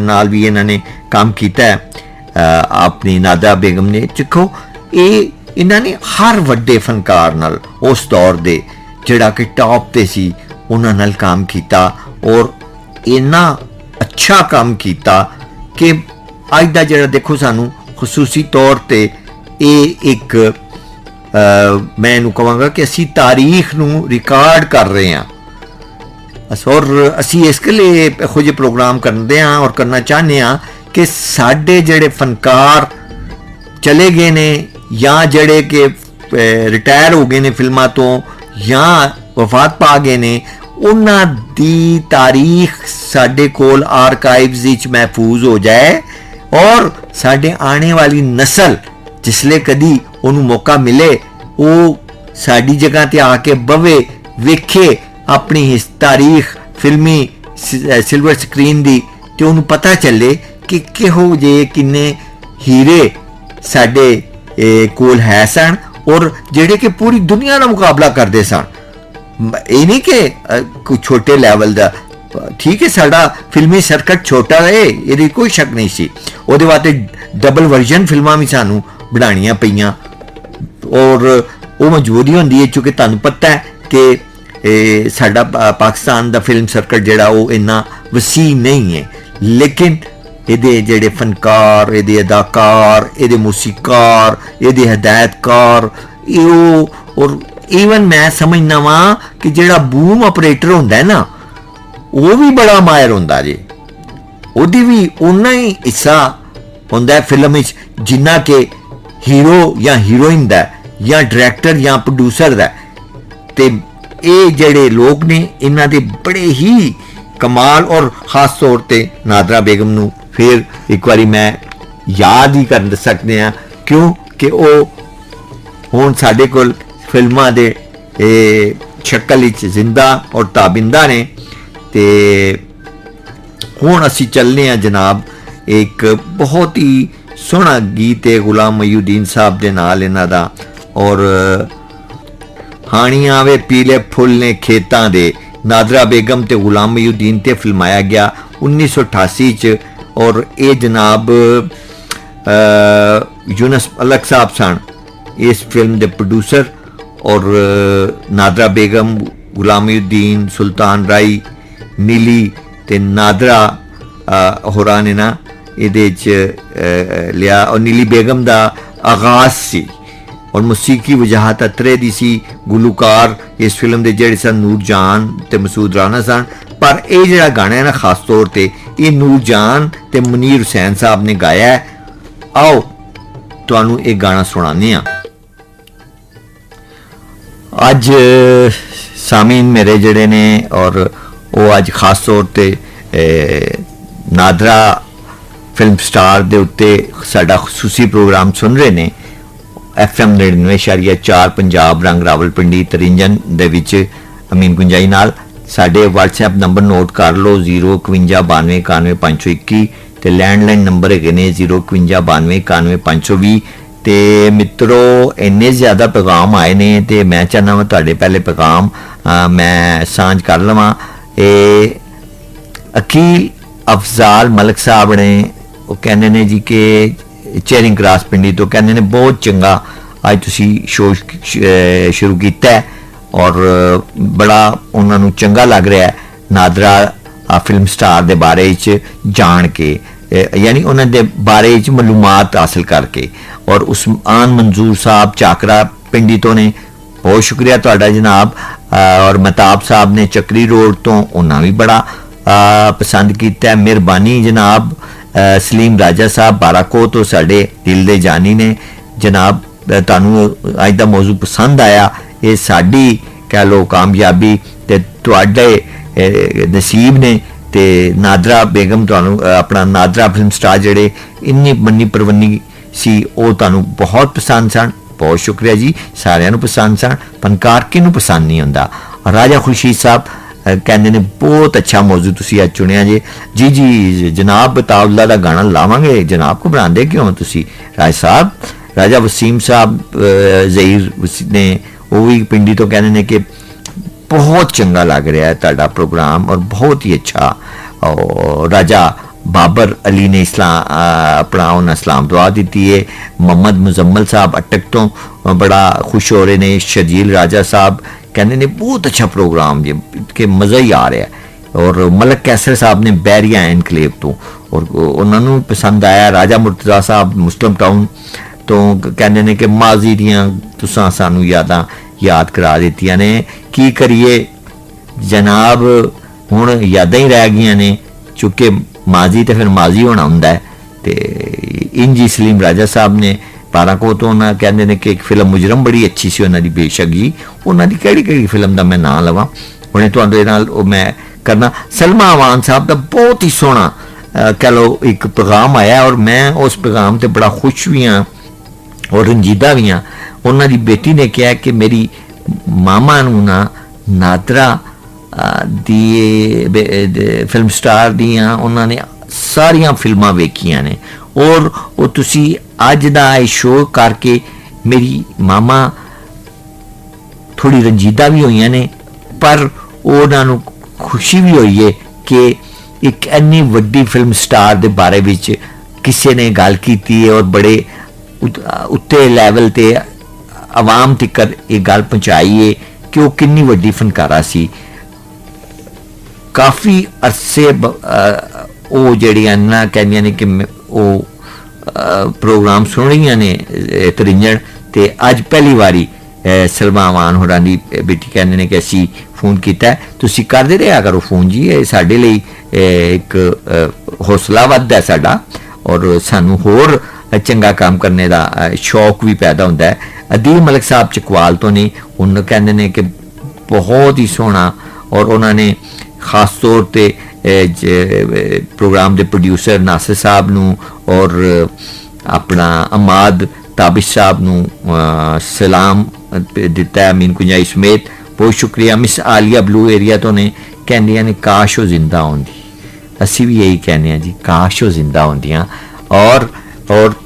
नाल भी इन्होंने काम किया है अपनी नादरा बेगम ने। देखो ये इन्होंने हर वड्डे फनकार नाल उस दौर दे ਜਿਹੜਾ ਕਿ ਟੌਪ ਤੇ ਸੀ ਉਹਨਾਂ ਨਾਲ ਕੰਮ ਕੀਤਾ ਔਰ ਇੰਨਾ ਅੱਛਾ ਕੰਮ ਕੀਤਾ ਕਿ ਅੱਜ ਦਾ ਜਿਹੜਾ ਦੇਖੋ ਸਾਨੂੰ ਖਸੂਸੀ ਤੌਰ ਤੇ ਇਹ ਇੱਕ ਮੈਂ ਇਹਨੂੰ ਕਹਾਂਗਾ ਕਿ ਅਸੀਂ ਤਾਰੀਖ ਨੂੰ ਰਿਕਾਰਡ ਕਰ ਰਹੇ ਹਾਂ ਔਰ ਅਸੀਂ ਇਸ ਲਈ ਇਹੋ ਜਿਹੇ ਪ੍ਰੋਗਰਾਮ ਕਰਦੇ ਹਾਂ ਔਰ ਕਰਨਾ ਚਾਹੁੰਦੇ ਹਾਂ ਕਿ ਸਾਡੇ ਜਿਹੜੇ ਫਨਕਾਰ ਚਲੇ ਗਏ ਨੇ ਜਾਂ ਜਿਹੜੇ ਕਿ ਰਿਟਾਇਰ ਹੋ ਗਏ ਨੇ ਫਿਲਮਾਂ ਤੋਂ ਜਾਂ ਵਫਾਤ ਪਾ ਗਏ ਨੇ ਉਹਨਾਂ ਦੀ ਤਾਰੀਖ ਸਾਡੇ ਕੋਲ ਆਰਕਾਈਵਜ਼ ਵਿੱਚ ਮਹਿਫੂਜ਼ ਹੋ ਜਾਏ ਔਰ ਸਾਡੇ ਆਉਣੇ ਵਾਲੀ ਨਸਲ ਜਿਸਲੇ ਕਦੀ ਉਹਨੂੰ ਮੌਕਾ ਮਿਲੇ ਉਹ ਸਾਡੀ ਜਗ੍ਹਾ ਤੇ ਆ ਕੇ ਬਵੇ ਵੇਖੇ ਆਪਣੀ ਇਸ ਤਾਰੀਖ ਫਿਲਮੀ ਸਿਲਵਰ ਸਕਰੀਨ ਦੀ ਤੇ ਉਹਨੂੰ ਪਤਾ ਚੱਲੇ ਕਿ ਕਿਹੋ ਜਿਹੇ ਕਿੰਨੇ ਹੀਰੇ ਸਾਡੇ ਕੋਲ ਹੈ ਸਨ और ਜਿਹੜੇ ਕਿ ਪੂਰੀ ਦੁਨੀਆ ਦਾ ਮੁਕਾਬਲਾ ਕਰਦੇ ਸਨ। ਇਹ ਨਹੀਂ ਕਿ ਕੋਈ ਛੋਟੇ ਲੈਵਲ ਦਾ, ਠੀਕ ਹੈ ਸਾਡਾ ਫਿਲਮੀ ਸਰਕਟ ਛੋਟਾ ਰਹੇ ਇਹਦੀ ਕੋਈ ਸ਼ੱਕ ਨਹੀਂ ਸੀ, ਉਹਦੇ ਵਾਸਤੇ ਡਬਲ ਵਰਜ਼ਨ ਫਿਲਮਾਂ ਵੀ ਸਾਨੂੰ ਬਣਾਉਣੀਆਂ ਪਈਆਂ ਔਰ ਉਹ ਮਜਬੂਰੀ ਹੁੰਦੀ ਹੈ ਕਿਉਂਕਿ ਤੁਹਾਨੂੰ ਪਤਾ ਹੈ ਕਿ ਸਾਡਾ ਪਾਕਿਸਤਾਨ ਦਾ ਫਿਲਮ ਸਰਕਟ ਜਿਹੜਾ ਉਹ ਇੰਨਾ ਵਸੀਹ ਨਹੀਂ ਹੈ। ਲੇਕਿਨ ਇਹਦੇ ਜਿਹੜੇ ਫਨਕਾਰ, ਇਹਦੇ ਅਦਾਕਾਰ, ਇਹਦੇ ਮੂਸੀਕਾਰ, ਇਹਦੇ ਹਦਾਇਤਕਾਰ, ਇਹ ਔਰ ਈਵਨ ਮੈਂ ਸਮਝਦਾ ਵਾਂ ਕਿ ਜਿਹੜਾ ਬੂਮ ਆਪਰੇਟਰ ਹੁੰਦਾ ਹੈ ਨਾ, ਉਹ ਵੀ ਬੜਾ ਮਾਹਿਰ ਹੁੰਦਾ ਜੀ। ਉਹਦੀ ਵੀ ਉਨਾ ਹੀ ਹਿੱਸਾ ਹੁੰਦਾ ਹੈ ਫਿਲਮ ਵਿੱਚ ਜਿੰਨਾ ਕਿ ਹੀਰੋ ਜਾਂ ਹੀਰੋਇਨ ਦਾ ਜਾਂ ਡਾਇਰੈਕਟਰ ਜਾਂ ਪ੍ਰੋਡਿਊਸਰ ਦਾ। ਤੇ ਇਹ ਜਿਹੜੇ ਲੋਕ ਨੇ ਇਹਨਾਂ ਦੇ ਬੜੇ ਹੀ ਕਮਾਲ, ਔਰ ਖਾਸ ਤੌਰ ਤੇ ਨਾਦਰਾ ਬੇਗਮ ਨੂੰ ਫਿਰ ਇੱਕ ਵਾਰੀ ਮੈਂ ਯਾਦ ਹੀ ਕਰ ਸਕਦੇ ਹਾਂ, ਕਿਉਂਕਿ ਉਹ ਹੁਣ ਸਾਡੇ ਕੋਲ ਫਿਲਮਾਂ ਦੇ ਸ਼ਕਲ ਵਿੱਚ ਜ਼ਿੰਦਾ ਔਰ ਤਾਬਿੰਦਾ ਨੇ। ਤੇ ਹੁਣ ਅਸੀਂ ਚੱਲਦੇ ਹਾਂ ਜਨਾਬ ਇੱਕ ਬਹੁਤ ਹੀ ਸੋਹਣਾ ਗੀਤ ਹੈ ਗੁਲਾਮ ਮਹੀਉਦੀਨ ਸਾਹਿਬ ਦੇ ਨਾਲ ਇਹਨਾਂ ਦਾ, ਔਰ ਹਾਣੀਆਂ ਵੇ ਪੀਲੇ ਫੁੱਲ ਨੇ ਖੇਤਾਂ ਦੇ, ਨਾਦਰਾ ਬੇਗਮ ਤੇ ਗੁਲਾਮ ਮਹੀਉਦੀਨ ਤੇ ਫਿਲਮਾਇਆ ਗਿਆ 1988 ਚ। ਔਰ ਇਹ ਜਨਾਬ ਯੂਨਸ ਮਲਕ ਸਾਹਿਬ ਸਨ ਇਸ ਫਿਲਮ ਦੇ ਪ੍ਰੋਡਿਊਸਰ, ਔਰ ਨਾਦਰਾ ਬੇਗਮ, ਗੁਲਾਮ ਮਹੀਉਦੀਨ, ਸੁਲਤਾਨ ਰਾਈ, ਨੀਲੀ ਤੇ ਨਾਦਰਾ ਹੋਰਾਂ ਨੇ ਨਾ ਇਹਦੇ 'ਚ ਲਿਆ। ਔਰ ਨੀਲੀ ਬੇਗਮ ਦਾ ਆਗਾਜ਼ ਸੀ ਔਰ ਮੌਸੀਕੀ ਵਜਾਹਤ ਅਤਰੇ ਦੀ ਸੀ। ਗੁਲੂਕਾਰ ਇਸ ਫਿਲਮ ਦੇ ਜਿਹੜੇ ਸਨ ਨੂਰ ਜਾਨ ਤੇ ਮਸੂਦ ਰਾਣਾ ਸਨ, ਪਰ ਇਹ ਜਿਹੜਾ ਗਾਣਾ ਹੈ ਨਾ ਖਾਸ ਤੌਰ ਤੇ ਇਹ ਨੂਰ ਜਾਨ ਤੇ ਮੁਨੀਰ ਹੁਸੈਨ ਸਾਹਿਬ ਨੇ ਗਾਇਆ ਹੈ। ਆਓ ਤੁਹਾਨੂੰ ਇਹ ਗਾਣਾ ਸੁਣਾਉਂਦੇ ਹਾਂ। ਅੱਜ ਸਾਮੀਨ ਮੇਰੇ ਜਿਹੜੇ ਨੇ ਔਰ ਉਹ ਅੱਜ ਖਾਸ ਤੌਰ ਤੇ ਨਾਦਰਾ ਫਿਲਮ ਸਟਾਰ ਦੇ ਉੱਤੇ ਸਾਡਾ ਖਸੂਸੀ ਪ੍ਰੋਗਰਾਮ ਸੁਣ ਰਹੇ ਨੇ। FM 99.4 ਪੰਜਾਬ ਰੰਗ ਰਾਵਲਪਿੰਡੀ ਤਰਿੰਜਨ ਦੇ ਵਿੱਚ ਅਮੀਨ ਗੁੰਜਾਈ ਨਾਲ। ਸਾਡੇ WhatsApp ਨੰਬਰ ਨੋਟ ਕਰ ਲਓ 05192911521 ਤੇ ਲੈਂਡਲਾਈਨ ਨੰਬਰ ਹੈਗੇ ਨੇ 05192911520। ਤੇ ਮਿੱਤਰੋ ਇੰਨੇ ਜ਼ਿਆਦਾ ਪੈਗਾਮ ਆਏ ਨੇ ਤੇ ਮੈਂ ਚਾਹੁੰਦਾ ਵਾਂ ਤੁਹਾਡੇ ਪਹਿਲੇ ਪੈਗਾਮ ਮੈਂ ਸਾਂਝ ਕਰ ਲਵਾਂ। ਇਹ ਅਕੀਲ ਅਫਜ਼ਾਲ ਮਲਕ ਸਾਹਿਬ ਨੇ, ਉਹ ਕਹਿੰਦੇ ਨੇ ਜੀ ਕਿ ਚੇਰਿੰਗ ਕਰਾਸ ਪਿੰਡੀ ਤੋਂ, ਕਹਿੰਦੇ ਨੇ ਬਹੁਤ ਚੰਗਾ ਅੱਜ ਤੁਸੀਂ ਸ਼ੋਅ ਸ਼ੁਰੂ ਕੀਤਾ ਔਰ ਬੜਾ ਉਹਨਾਂ ਨੂੰ ਚੰਗਾ ਲੱਗ ਰਿਹਾ ਨਾਦਰਾ ਫਿਲਮ ਸਟਾਰ ਦੇ ਬਾਰੇ ਵਿੱਚ ਜਾਣ ਕੇ, ਯਾਨੀ ਉਹਨਾਂ ਦੇ ਬਾਰੇ ਵਿੱਚ ਮਾਲੂਮਾਤ ਹਾਸਲ ਕਰਕੇ। ਔਰ ਉਸਮਾਨ ਮਨਜ਼ੂਰ ਸਾਹਿਬ ਚਾਕਰਾ ਪਿੰਡੀ ਤੋਂ ਨੇ, ਬਹੁਤ ਸ਼ੁਕਰੀਆ ਤੁਹਾਡਾ ਜਨਾਬ। ਔਰ ਮਤਾਬ ਸਾਹਿਬ ਨੇ ਚੱਕਰੀ ਰੋਡ ਤੋਂ, ਉਹਨਾਂ ਵੀ ਬੜਾ ਪਸੰਦ ਕੀਤਾ, ਮਿਹਰਬਾਨੀ ਜਨਾਬ। ਸਲੀਮ ਰਾਜਾ ਸਾਹਿਬ ਬਾਰਾਕੋ ਤੋਂ ਸਾਡੇ ਦਿਲ ਦੇ ਜਾਨੀ ਨੇ ਜਨਾਬ, ਤੁਹਾਨੂੰ ਅੱਜ ਦਾ ਮੌਜੂ ਪਸੰਦ ਆਇਆ, ਇਹ ਸਾਡੀ ਕਹਿ ਲਓ ਕਾਮਯਾਬੀ ਤੇ ਤੁਹਾਡੇ ਨਸੀਬ ਨੇ। ਤੇ ਨਾਦਰਾ ਬੇਗਮ ਤੁਹਾਨੂੰ ਆਪਣਾ ਨਾਦਰਾ ਫਿਲਮ ਸਟਾਰ ਜਿਹੜੇ ਇੰਨੀ ਮੰਨੀ ਪਰਵੰਨੀ ਸੀ ਉਹ ਤੁਹਾਨੂੰ ਬਹੁਤ ਪਸੰਦ ਸਨ, ਬਹੁਤ ਸ਼ੁਕਰੀਆ ਜੀ। ਸਾਰਿਆਂ ਨੂੰ ਪਸੰਦ ਸਨ, ਫਨਕਾਰ ਕਿਹਨੂੰ ਪਸੰਦ ਨਹੀਂ ਹੁੰਦਾ। ਰਾਜਾ ਖੁਰਸ਼ੀਦ ਸਾਹਿਬ ਕਹਿੰਦੇ ਨੇ ਬਹੁਤ ਅੱਛਾ ਮੌਜੂ ਤੁਸੀਂ ਅੱਜ ਚੁਣਿਆ ਜੀ। ਜੀ ਜਨਾਬ ਬਤਾਉਲਾ ਦਾ ਗਾਣਾ ਲਾਵਾਂਗੇ ਜਨਾਬ, ਕੋ ਬਣਾਉਂਦੇ ਕਿਉਂ ਤੁਸੀਂ ਰਾਜ ਸਾਹਿਬ। ਰਾਜਾ ਵਸੀਮ ਸਾਹਿਬ ਜ਼ਹੀਰ ਨੇ, ਉਹ ਵੀ ਪਿੰਡੀ ਤੋਂ, ਕਹਿੰਦੇ ਨੇ ਕਿ ਬਹੁਤ ਚੰਗਾ ਲੱਗ ਰਿਹਾ ਹੈ ਤੁਹਾਡਾ ਪ੍ਰੋਗਰਾਮ ਔਰ ਬਹੁਤ ਹੀ ਅੱਛਾ। ਰਾਜਾ ਬਾਬਰ ਅਲੀ ਨੇ ਆਪਣਾ ਉਹਨਾਂ ਇਸਲਾਮ ਦੁਆ ਦਿੱਤੀ ਹੈ। ਮੁਹੰਮਦ ਮੁਜ਼ੰਮਲ ਸਾਹਿਬ ਅਟਕ ਤੋਂ ਬੜਾ ਖੁਸ਼ ਹੋ ਰਹੇ ਨੇ। ਸ਼ਰਜੀਲ ਰਾਜਾ ਸਾਹਿਬ ਕਹਿੰਦੇ ਨੇ ਬਹੁਤ ਅੱਛਾ ਪ੍ਰੋਗਰਾਮ ਜੀ, ਕਿ ਮਜ਼ਾ ਹੀ ਆ ਰਿਹਾ। ਔਰ ਮਲਕ ਕੈਸਰ ਸਾਹਿਬ ਨੇ ਬੈਰੀਆ ਐਨਕਲੇਵ ਤੋਂ, ਔਰ ਉਹਨਾਂ ਨੂੰ ਪਸੰਦ ਆਇਆ। ਰਾਜਾ ਮੁਰਤਜ਼ਾ ਸਾਹਿਬ ਮੁਸਲਿਮ ਟਾਊਨ ਤੋਂ ਕਹਿੰਦੇ ਨੇ ਕਿ ਮਾਜ਼ੀ ਦੀਆਂ ਤੁਸਾਂ ਸਾਨੂੰ ਯਾਦਾਂ ਯਾਦ ਕਰਾ ਦਿੱਤੀਆਂ ਨੇ। ਕੀ ਕਰੀਏ ਜਨਾਬ, ਹੁਣ ਯਾਦਾਂ ਹੀ ਰਹਿ ਗਈਆਂ ਨੇ, ਚੁੱਕੇ ਮਾਜ਼ੀ ਤੇ ਫਿਰ ਮਾਜ਼ੀ ਹੋਣਾ ਹੁੰਦਾ ਹੈ। ਤੇ ਇੰਜੀ ਸਲੀਮ ਰਾਜਾ ਸਾਹਿਬ ਨੇ ਪਾਰਾਕੋ ਤੋਂ, ਉਹਨਾਂ ਕਹਿੰਦੇ ਨੇ ਕਿ ਇੱਕ ਫਿਲਮ ਮੁਜਰਮ ਬੜੀ ਅੱਛੀ ਸੀ ਉਹਨਾਂ ਦੀ, ਬੇਸ਼ੱਕ ਜੀ। ਉਹਨਾਂ ਦੀ ਕਿਹੜੀ ਫਿਲਮ ਦਾ ਮੈਂ ਨਾਂ ਲਵਾਂ ਹੁਣੇ ਤੁਹਾਡੇ ਨਾਲ ਉਹ ਮੈਂ ਕਰਨਾ। ਸਲਮਾ ਅਵਾਨ ਸਾਹਿਬ ਦਾ ਬਹੁਤ ਹੀ ਸੋਹਣਾ ਕਹਿ ਲਓ ਇੱਕ ਪੈਗਾਮ ਆਇਆ ਔਰ ਮੈਂ ਉਸ ਪੈਗਾਮ ਤੇ ਬੜਾ ਖੁਸ਼ ਵੀ ਹਾਂ ਔਰ ਰੰਜੀਦਾ ਵੀ ਹਾਂ। ਉਹਨਾਂ ਦੀ ਬੇਟੀ ਨੇ ਕਿਹਾ ਕਿ ਮੇਰੀ ਮਾਮਾ ਨੂੰ ਨਾ ਨਾਦਰਾ ਦੀ ਫਿਲਮ ਸਟਾਰ ਦੀਆਂ ਉਹਨਾਂ ਨੇ ਸਾਰੀਆਂ ਫਿਲਮਾਂ ਵੇਖੀਆਂ ਨੇ ਔਰ ਉਹ ਤੁਸੀਂ ਅੱਜ ਦਾ ਇਹ ਸ਼ੋਅ ਕਰਕੇ ਮੇਰੀ ਮਾਮਾ ਥੋੜੀ ਰੰਜੀਦਾ ਵੀ ਹੋਈਆਂ ਨੇ, ਪਰ ਉਹਨਾਂ ਨੂੰ ਖੁਸ਼ੀ ਵੀ ਹੋਈ ਹੈ ਕਿ ਇੱਕ ਇੰਨੀ ਵੱਡੀ ਫਿਲਮ ਸਟਾਰ ਦੇ ਬਾਰੇ ਵਿੱਚ ਕਿਸੇ ਨੇ ਗੱਲ ਕੀਤੀ ਹੈ ਔਰ ਬੜੇ ਉੱਤੇ ਲੈਵਲ ਤੇ ਆਵਾਮ ਤੱਕ ਇਹ ਗੱਲ ਪਹੁੰਚਾਈ ਹੈ ਕਿ ਉਹ ਕਿੰਨੀ ਵੱਡੀ ਫਨਕਾਰਾ ਸੀ। ਕਾਫੀ ਅਰਸੇ ਉਹ ਜਿਹੜੀਆਂ ਨਾ ਕਹਿੰਦੀਆਂ ਨੇ ਕਿ ਉਹ ਪ੍ਰੋਗਰਾਮ ਸੁਣ ਰਹੀਆਂ ਨੇ ਤਰਿੰਜਣ, ਤੇ ਅੱਜ ਪਹਿਲੀ ਵਾਰੀ ਸਲਮਾਨ ਮਾਨ ਹੋਰਾਂ ਦੀ ਬੇਟੀ ਕਹਿੰਦੇ ਨੇ ਕਿ ਅਸੀਂ ਫੋਨ ਕੀਤਾ, ਤੁਸੀਂ ਕਰਦੇ ਰਿਹਾ ਕਰੋ ਫੋਨ ਜੀ, ਇਹ ਸਾਡੇ ਲਈ ਇੱਕ ਹੌਸਲਾ ਵੱਧਦਾ ਸਾਡਾ, ਔਰ ਸਾਨੂੰ ਹੋਰ ਚੰਗਾ ਕੰਮ ਕਰਨੇ ਦਾ ਸ਼ੌਕ ਵੀ ਪੈਦਾ ਹੁੰਦਾ ਹੈ। ਅਦੀਲ ਮਲਿਕ ਸਾਹਿਬ ਚਕਵਾਲ ਤੋਂ ਨੇ, ਉਹਨਾਂ ਕਹਿੰਦੇ ਨੇ ਕਿ ਬਹੁਤ ਹੀ ਸੋਹਣਾ, ਔਰ ਉਹਨਾਂ ਨੇ ਖਾਸ ਤੌਰ 'ਤੇ ਪ੍ਰੋਗਰਾਮ ਦੇ ਪ੍ਰੋਡਿਊਸਰ ਨਾਸਿਰ ਸਾਹਿਬ ਨੂੰ ਔਰ ਆਪਣਾ ਅਮਾਦ ਤਾबिश ਸਾਹਿਬ ਨੂੰ ਸਲਾਮ ਦਿੱਤਾ, ਅਮੀਨ ਕੁੰਜਾਈ ਸਮੇਤ ਬਹੁਤ ਸ਼ੁਕਰੀਆ। ਮਿਸ ਆਲੀਆ ਬਲੂ ਏਰੀਆ ਤੋਂ ਨੇ, ਕਹਿੰਦੀਆਂ ਨੇ ਕਾਸ਼ ਉਹ ਜ਼ਿੰਦਾ ਹੁੰਦੀ, ਅਸੀਂ ਵੀ ਇਹੀ ਕਹਿੰਦੇ ਹਾਂ ਜੀ, ਕਾਸ਼ ਉਹ ਜ਼ਿੰਦਾ ਹੁੰਦੀਆਂ। ਔਰ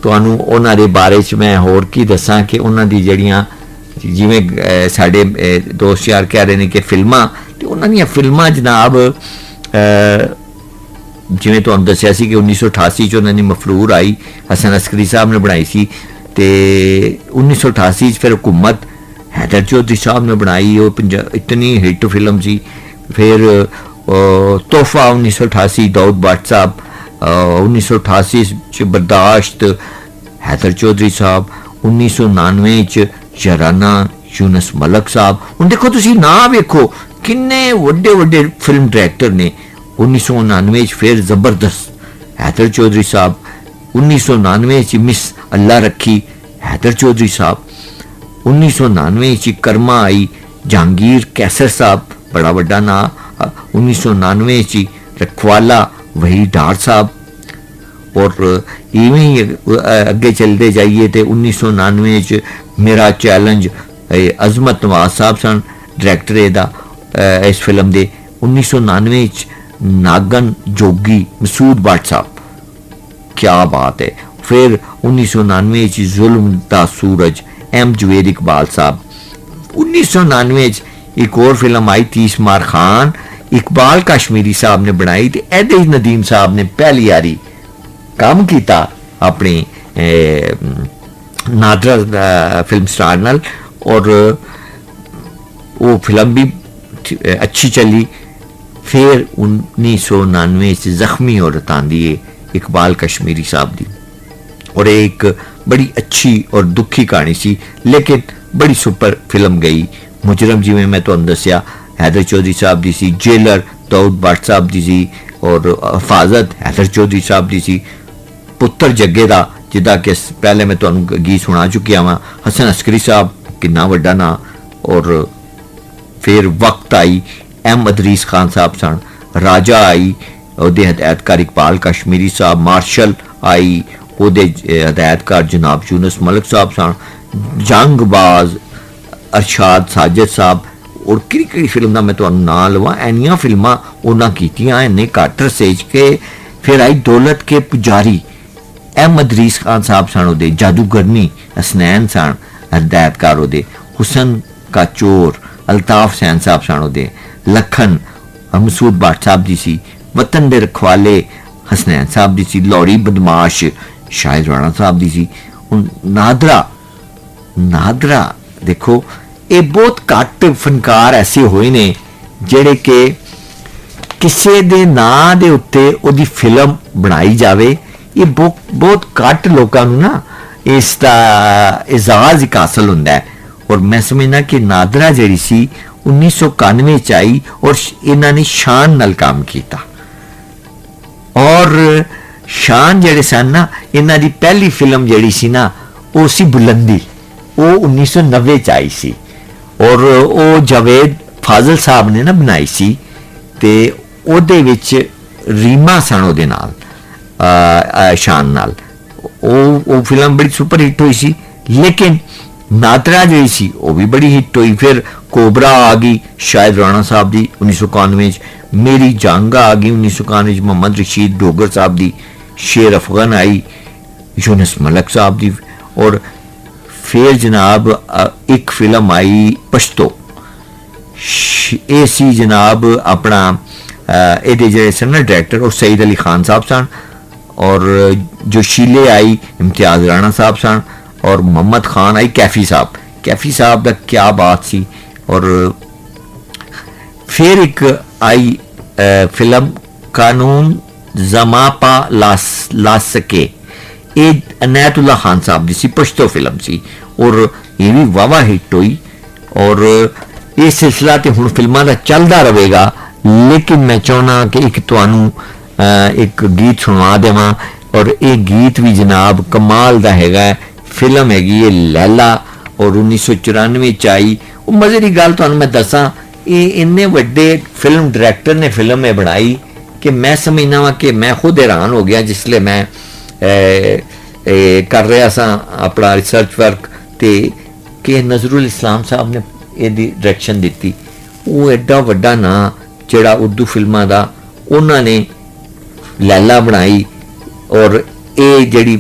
ਤੁਹਾਨੂੰ ਉਹਨਾਂ ਦੇ ਬਾਰੇ 'ਚ ਮੈਂ ਹੋਰ ਕੀ ਦੱਸਾਂ ਕਿ ਉਹਨਾਂ ਦੀ ਜਿਹੜੀਆਂ ਜਿਵੇਂ ਸਾਡੇ ਦੋਸਤ ਯਾਰ ਕਹਿ ਰਹੇ ਨੇ ਕਿ ਫਿਲਮਾਂ, ਤੇ ਉਹਨਾਂ ਦੀਆਂ ਫਿਲਮਾਂ ਜਨਾਬ ਜਿਵੇਂ ਤੁਹਾਨੂੰ ਦੱਸਿਆ ਸੀ ਕਿ 1988 'ਚ ਉਹਨਾਂ ਦੀ ਮਫਰੂਰ ਆਈ, ਹਸਨ ਅਸਕਰੀ ਸਾਹਿਬ ਨੇ ਬਣਾਈ ਸੀ, ਤੇ 1988 'ਚ ਫਿਰ ਹੁਕੂਮਤ हैदर चौधरी साहब ने बनाई, वो इतनी हिट फिल्म सी। फिर तोहफा 1988 दाऊद भट्ट साहब, 1988 बर्दाश्त हैदर चौधरी साहब, 1999 शराना यूनस मलक साहब। हुण देखो तुसी ना वेखो किन्ने वड्डे वड्डे फिल्म डायरैक्टर ने। 1999 फिर जबरदस्त हैदर चौधरी साहब, 1999 मिस अल्लाह रखी हैदर चौधरी साहब, 1999 कर्मा आई जहांगीर कैसर साहब, बड़ा वड्डा ना। 1999 रखवाला वही डार साहब, और इवें ही अगे चलते जाइए तो 1999 मेरा चैलेंज अजमत नवाज साहब सन डायरैक्टर एदा इस फिल्म दे। 1999 नागन जोगी मसूद भट्ट साहब, क्या बात है। फिर 1999 जुल्म दा सूरज एम जुवेद इकबाल साहब। 1999 एक और फिल्म आई 30 मार खान, इकबाल कश्मीरी साहब ने बनाई, तो एदे नदीम साहब ने पहली बारी काम किया अपनी नादरा फिल्म स्टार नाल, और वो फिल्म भी अच्छी चली। फिर 1999 जख्मी औरत आंदी है इकबाल कश्मीरी साहब दी, और एक बड़ी अच्छी और दुखी कहानी सी, लेकिन बड़ी सुपर फिल्म गई। मुजरम जिवें मैं तुहानूं दस्सिया हैदर चौधरी साहब दी सी, जेलर दाऊद भट्ट साहब दी सी, और हिफाजत हैदर चौधरी साहब दी सी। पुत्र जग्गे दा जिदा कि पहले मैं तुहानूं गीत सुना चुकिया वां, हसन अस्करी साहब किन्ना वड्डा ना। और फिर वक्त आई एम अदरीस खान साहब सन, राजा आई ਉਹਦੇ ਹਦਾਇਤਕਾਰ इकबाल कश्मीरी साहब, मार्शल आई ਉਹਦੇ ਹਦਾਇਤਕਾਰ जनाब यूनस मलिक साहब सन, जंगबाज अरशाद साजिद साहब। और किहड़ी फिल्म का मैं तुहानूं नाम लवां, इन्नियां फिल्मां उन्हां कीतियां इन्ने घट रसे च के। फिर आई दौलत के पुजारी, एम अदरीस खान साहब सन ਉਹਦੇ, जादूगरनी हसनैन सन हदायतकार ਉਹਦੇ, हुसन का चोर अल्ताफ सैन साहब सन ਉਹਦੇ, लखन मसूद भट्ट साहब दी सी, वतन दे रखवाले हसनैन साहब दी सी, लौड़ी बदमाश शाहिद राणा साहब दी सी। नादरा देखो, ये बहुत घट फनकार ऐसे होए ने जेड़े के किसी दे नां दे उत्ते ओदी फिल्म बनाई जावे। ये बहुत घट लोगों नूं ना इसका एजाज एक हासिल हुंदा है। और मैं समझना कि नादरा जिहड़ी सी 1991 च आई, और इन्हां ने शान नाल काम किया। और शान जिहड़े सन ना, इन्हां दी पहली फिल्म जिहड़ी सी ना वो सी बुलंदी, वो 1990 च आई सी, और वो जावेद फाजिल साहब ने ना बनाई सी, ते ओहदे विच रीमा सन ओहदे नाल शान नाल। वो फिल्म बड़ी सुपर हिट हुई सी, लेकिन नादरा जी सी वो भी बड़ी हिट हुई। फिर कोबरा आ गई शाहिद राणा साहब दी 1991, मेरी जंग आ गई 1991, मोहम्मद रशीद डोगर साहब दी, शेर अफगन आई यूनस मलिक साहब दी। और फिर जनाब एक फिल्म आई पश्तो, ये सी जनाब अपना एदे जेहड़े सन ना डायरैक्टर और सईद अली खान साहब सन, और जो शीले आई इम्तियाज राणा साहब सन, और मोहम्मद खान आई कैफी साहब दा क्या बात सी। और फिर एक आई फिल्म कानून जमापा ला सके, ये अनायतुल्ला खान साहब दी सी, पश्तो फिल्म सी और ये भी वावा हिट हुई। और ये सिलसिला तो हुण फिल्मां दा चलदा रहेगा, लेकिन मैं चाहना कि एक तुहानू एक गीत सुना देवां। और ये गीत भी जनाब कमाल दा हैगा। फिल्म हैगी ये लैला और 1994 च आई। मजे की गल तुहानू मैं दसां, ये इन्ने वड्डे फिल्म डायरैक्टर ने फिल्म में बनाई कि मैं समझना वा कि मैं खुद हैरान हो गया जिसले मैं कर रहा सा अपना रिसर्च वर्क ते कि नजरुल इस्लाम साहब ने ਇਹਦੀ डायरैक्शन दी। वो एडा वड्डा नां जिहड़ा उर्दू फिल्मां दा उन्होंने लैला बनाई। और ये जिहड़ी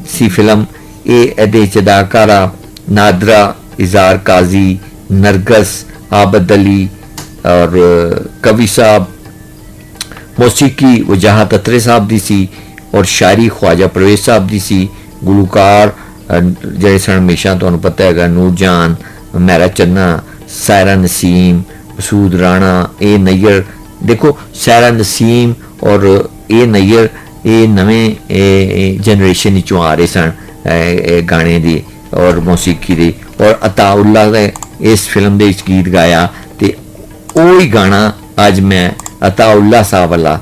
सी फिल्म ये अदाकारा नादरा, इज़हार काजी, नरगस, आबद अली और कवि साहब, मौसीकी वजाहत अतरे साहब दी सी और शायरी ख्वाजा परवेज साहब दी सी। गुलकार जिहड़े सन हमेशा तुहानूं पता हैगा नूरजान, मेरा चन्ना, सायरा नसीम, मसूद राणा, ए नैयर। देखो सायरा नसीम और ए नैयर ये नवें जनरेशन चों आ रहे सन गाने दी और मौसीकी दे। और अताउल्ला ने इस फिल्म दे गीत गाया तो वही गाना अज मैं अताउल्ला साहब वाला,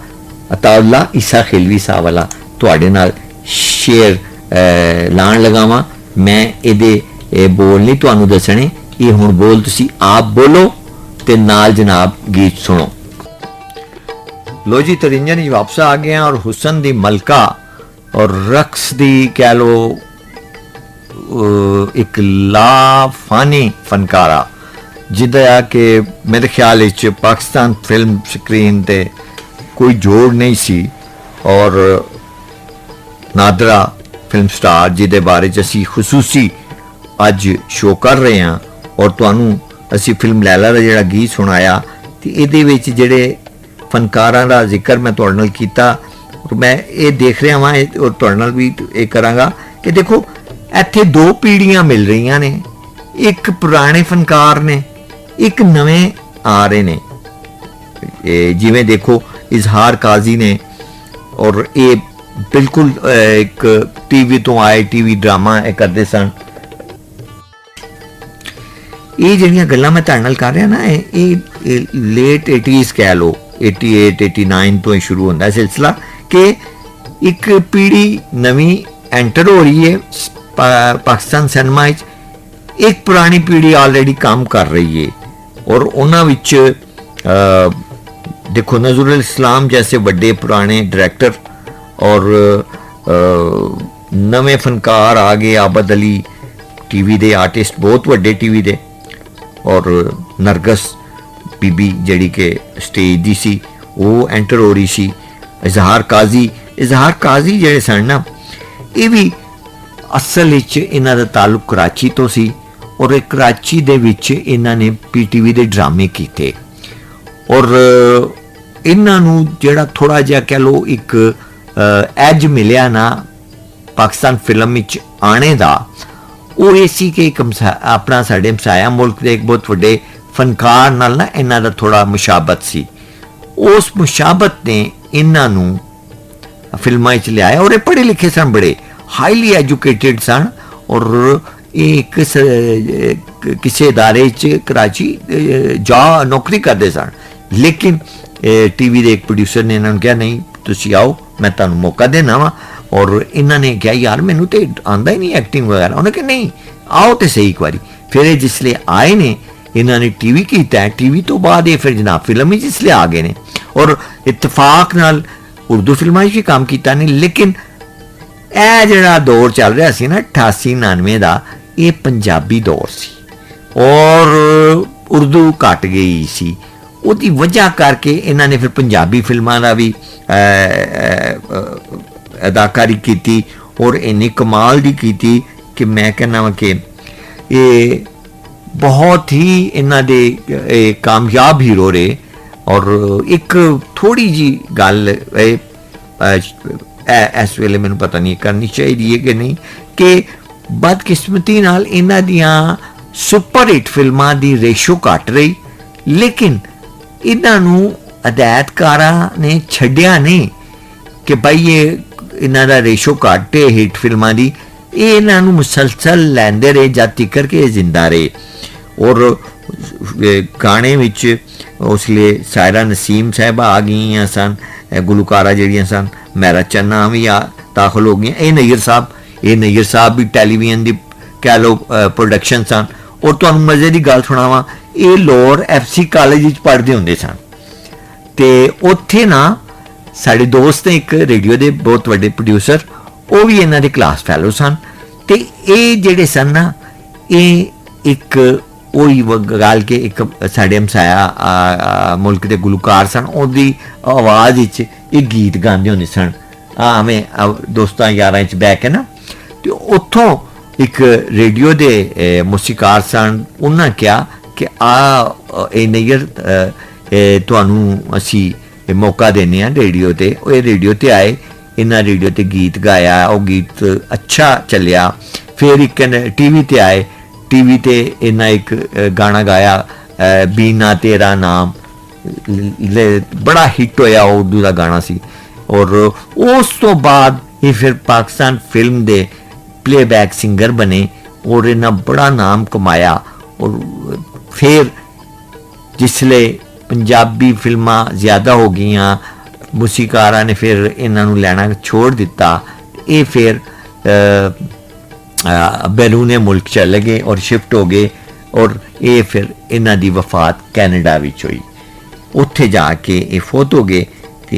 अताउल्ला ईसा खिलवी साहब वाला तुहाडे नाल शेयर लाण लगावां। मैं ये बोल नहीं तुहानूं दसणे, ये हुण बोल तुसी आप बोलो ते नाल जनाब गीत सुनो। लो जी तरिंजन जी वापस आ गए और हुसन दी मलका और रक्स दी कह लो एक लाफानी फनकारा जिदा कि मेरे ख्याल पाकिस्तान फिल्म स्क्रीन ते कोई जोड़ नहीं सी। और नादरा फिल्म स्टार जिदे बारे असी खसूसी अज शो कर रहे हैं और तुहानू असी फिल्म लैला दा जिहड़ा गीत सुनाया तो ये जिहड़े फनकारां दा जिक्र मैं तुहाडे नाल कीता और मैं ये देख रहा वां और तुहाडे नाल भी ये करांगा कि देखो इत्थे दो पीढ़ियां मिल रही ने, एक पुराने फनकार ने, एक नवें आ रहे ने। जिवें देखो इजहार काजी ने और ये बिल्कुल एक टीवी तो आए टीवी ड्रामा करते सन। ये जिहड़ियां गल्लां मैं तुहाडे नाल कर रहा ना ये लेट 80s कह लो 88 89 तो शुरू होता है सिलसिला कि एक पीढ़ी नवी एंटर हो रही है पाकिस्तान सिनेमा, एक पुरानी पीढ़ी ऑलरेडी काम कर रही है। और उन्हां विच देखो नजरुल इस्लाम जैसे बड़े पुराने डायरेक्टर और नवे फनकार आ गए, आबद अली टीवी दे आर्टिस्ट बहुत बड़े टीवी दे, और नरगस बीबी जड़ी के स्टेज दी सी वो एंटर हो रही सी। इजहार काजी जड़े सन ना ये भी असल इन्हां दा ताल्लुक कराची तो सी और कराची दे विच इन्हां ने पीटीवी दे ड्रामे कीते और इन्हां नूं जिहड़ा थोड़ा जिहा कह लो एक एज मिलिया ना पाकिस्तान फिल्म विच आने दा वो ये सी कि एक अपना साडे हमसाया मुल्क दे एक बहुत वड्डे फनकार नाल ना इन्हां दा थोड़ा मुशाबत सी। उस मुशाबत ने इन्हां नूं फिल्मां च लियाया और ये पढ़े लिखे सन, बड़े हाईली एजुकेटेड सन और एक किसी इदारे च कराची जा नौकरी करते सन। लेकिन टीवी दे एक प्रोड्यूसर ने इन्होंने कहा नहीं तुसी आओ मैं तुहानूं मौका देना वा, और इन्होंने कहा यार मैनू तो आंदा ही नहीं एक्टिंग वगैरह। उन्हें कहा नहीं आओ तो सही एक बारी। फिर जिसले आए ने इन्होंने टीवी किया, टीवी तो बाद ये फिर जनाब फिल्म ही जिसले आ गए ने और इतफाक नाल उर्दू फिल्मां भी काम किया नहीं। लेकिन यह जड़ा दौर चल रहा सी ना 88-99 का ये पंजाबी दौर सी और उर्दू घट गई सी। उसकी वजह करके इन्होंने फिर पंजाबी फिल्मां का भी अदाकारी की और इन्नी कमाल दी की कि मैं कहना वा कि ये बहुत ही इन्हां दे कामयाब हीरो रहे। और एक थोड़ी जी गल इस वेले मैनूं पता नहीं करनी चाहिए कि नहीं कि बदकिस्मती नाल इन्हां दियां सुपर हिट फिल्मां दी रेशो घट रही, लेकिन इन्हां नूं हदायतकारां ने छड्डिया नहीं। कि भाई ये इन्हां दा रेशो घट है हिट फिल्मां दी, ये इन्हां नूं मुसलसल लैंदे रहे जद तिकर के जिंदा रहे। और गाने विच उसले सायरा नसीम साहिबा आ गई सन, गुलकारा जड़ियाँ सन, मैरा चन्ना भी दाखिल हो गई। ये नैयर साहब भी टैलीविजन की कह लो प्रोडक्शन सन। और तुहानू मजे की गल सुनावा, ये लोर FC कॉलेज पढ़ते होंगे सन, तो उत्थे ना साढ़े दोस्त ने एक रेडियो के बहुत बड़े प्रोड्यूसर, वो भी इन्हों के क्लास फैलो सन। तो ये जोड़े सन ना, ये एक वही गल के एक साढ़े हमसाया मुल्क के गुलकार सन, उनकी आवाज़ एक गीत गाते होंगे सन, हमें दोस्तों यार बह के ना। तो उत्थों एक रेडियो के मौसीकार सन, उन्हें कहा कि नैयर तुहानू असी मौका देने रेडियो ते। ये रेडियो ते आए, इन्हें रेडियो ते गीत गाया, वो गीत अच्छा चलिया। फिर एक TV ते आए, TV ते इन्हें एक गाना गाया बीना तेरा नाम, बड़ा हिट होया, उर्दू का गाना सी। और उस तो बाद ये फिर पाकिस्तान फिल्म दे प्लेबैक सिंगर बने और इन्हें बड़ा नाम कमाया। और फिर जिसले पंजाबी फिल्मां ज़्यादा हो गई, मूसीकारा ने फिर इन्हों लैना छोड़ दिता, ये फिर बैरूने मुल्क चले गए और शिफ्ट हो गए। और ये फिर इन्हों की वफात कैनेडा विच हुई, उत्थे जाके ये फोत हो गए। तो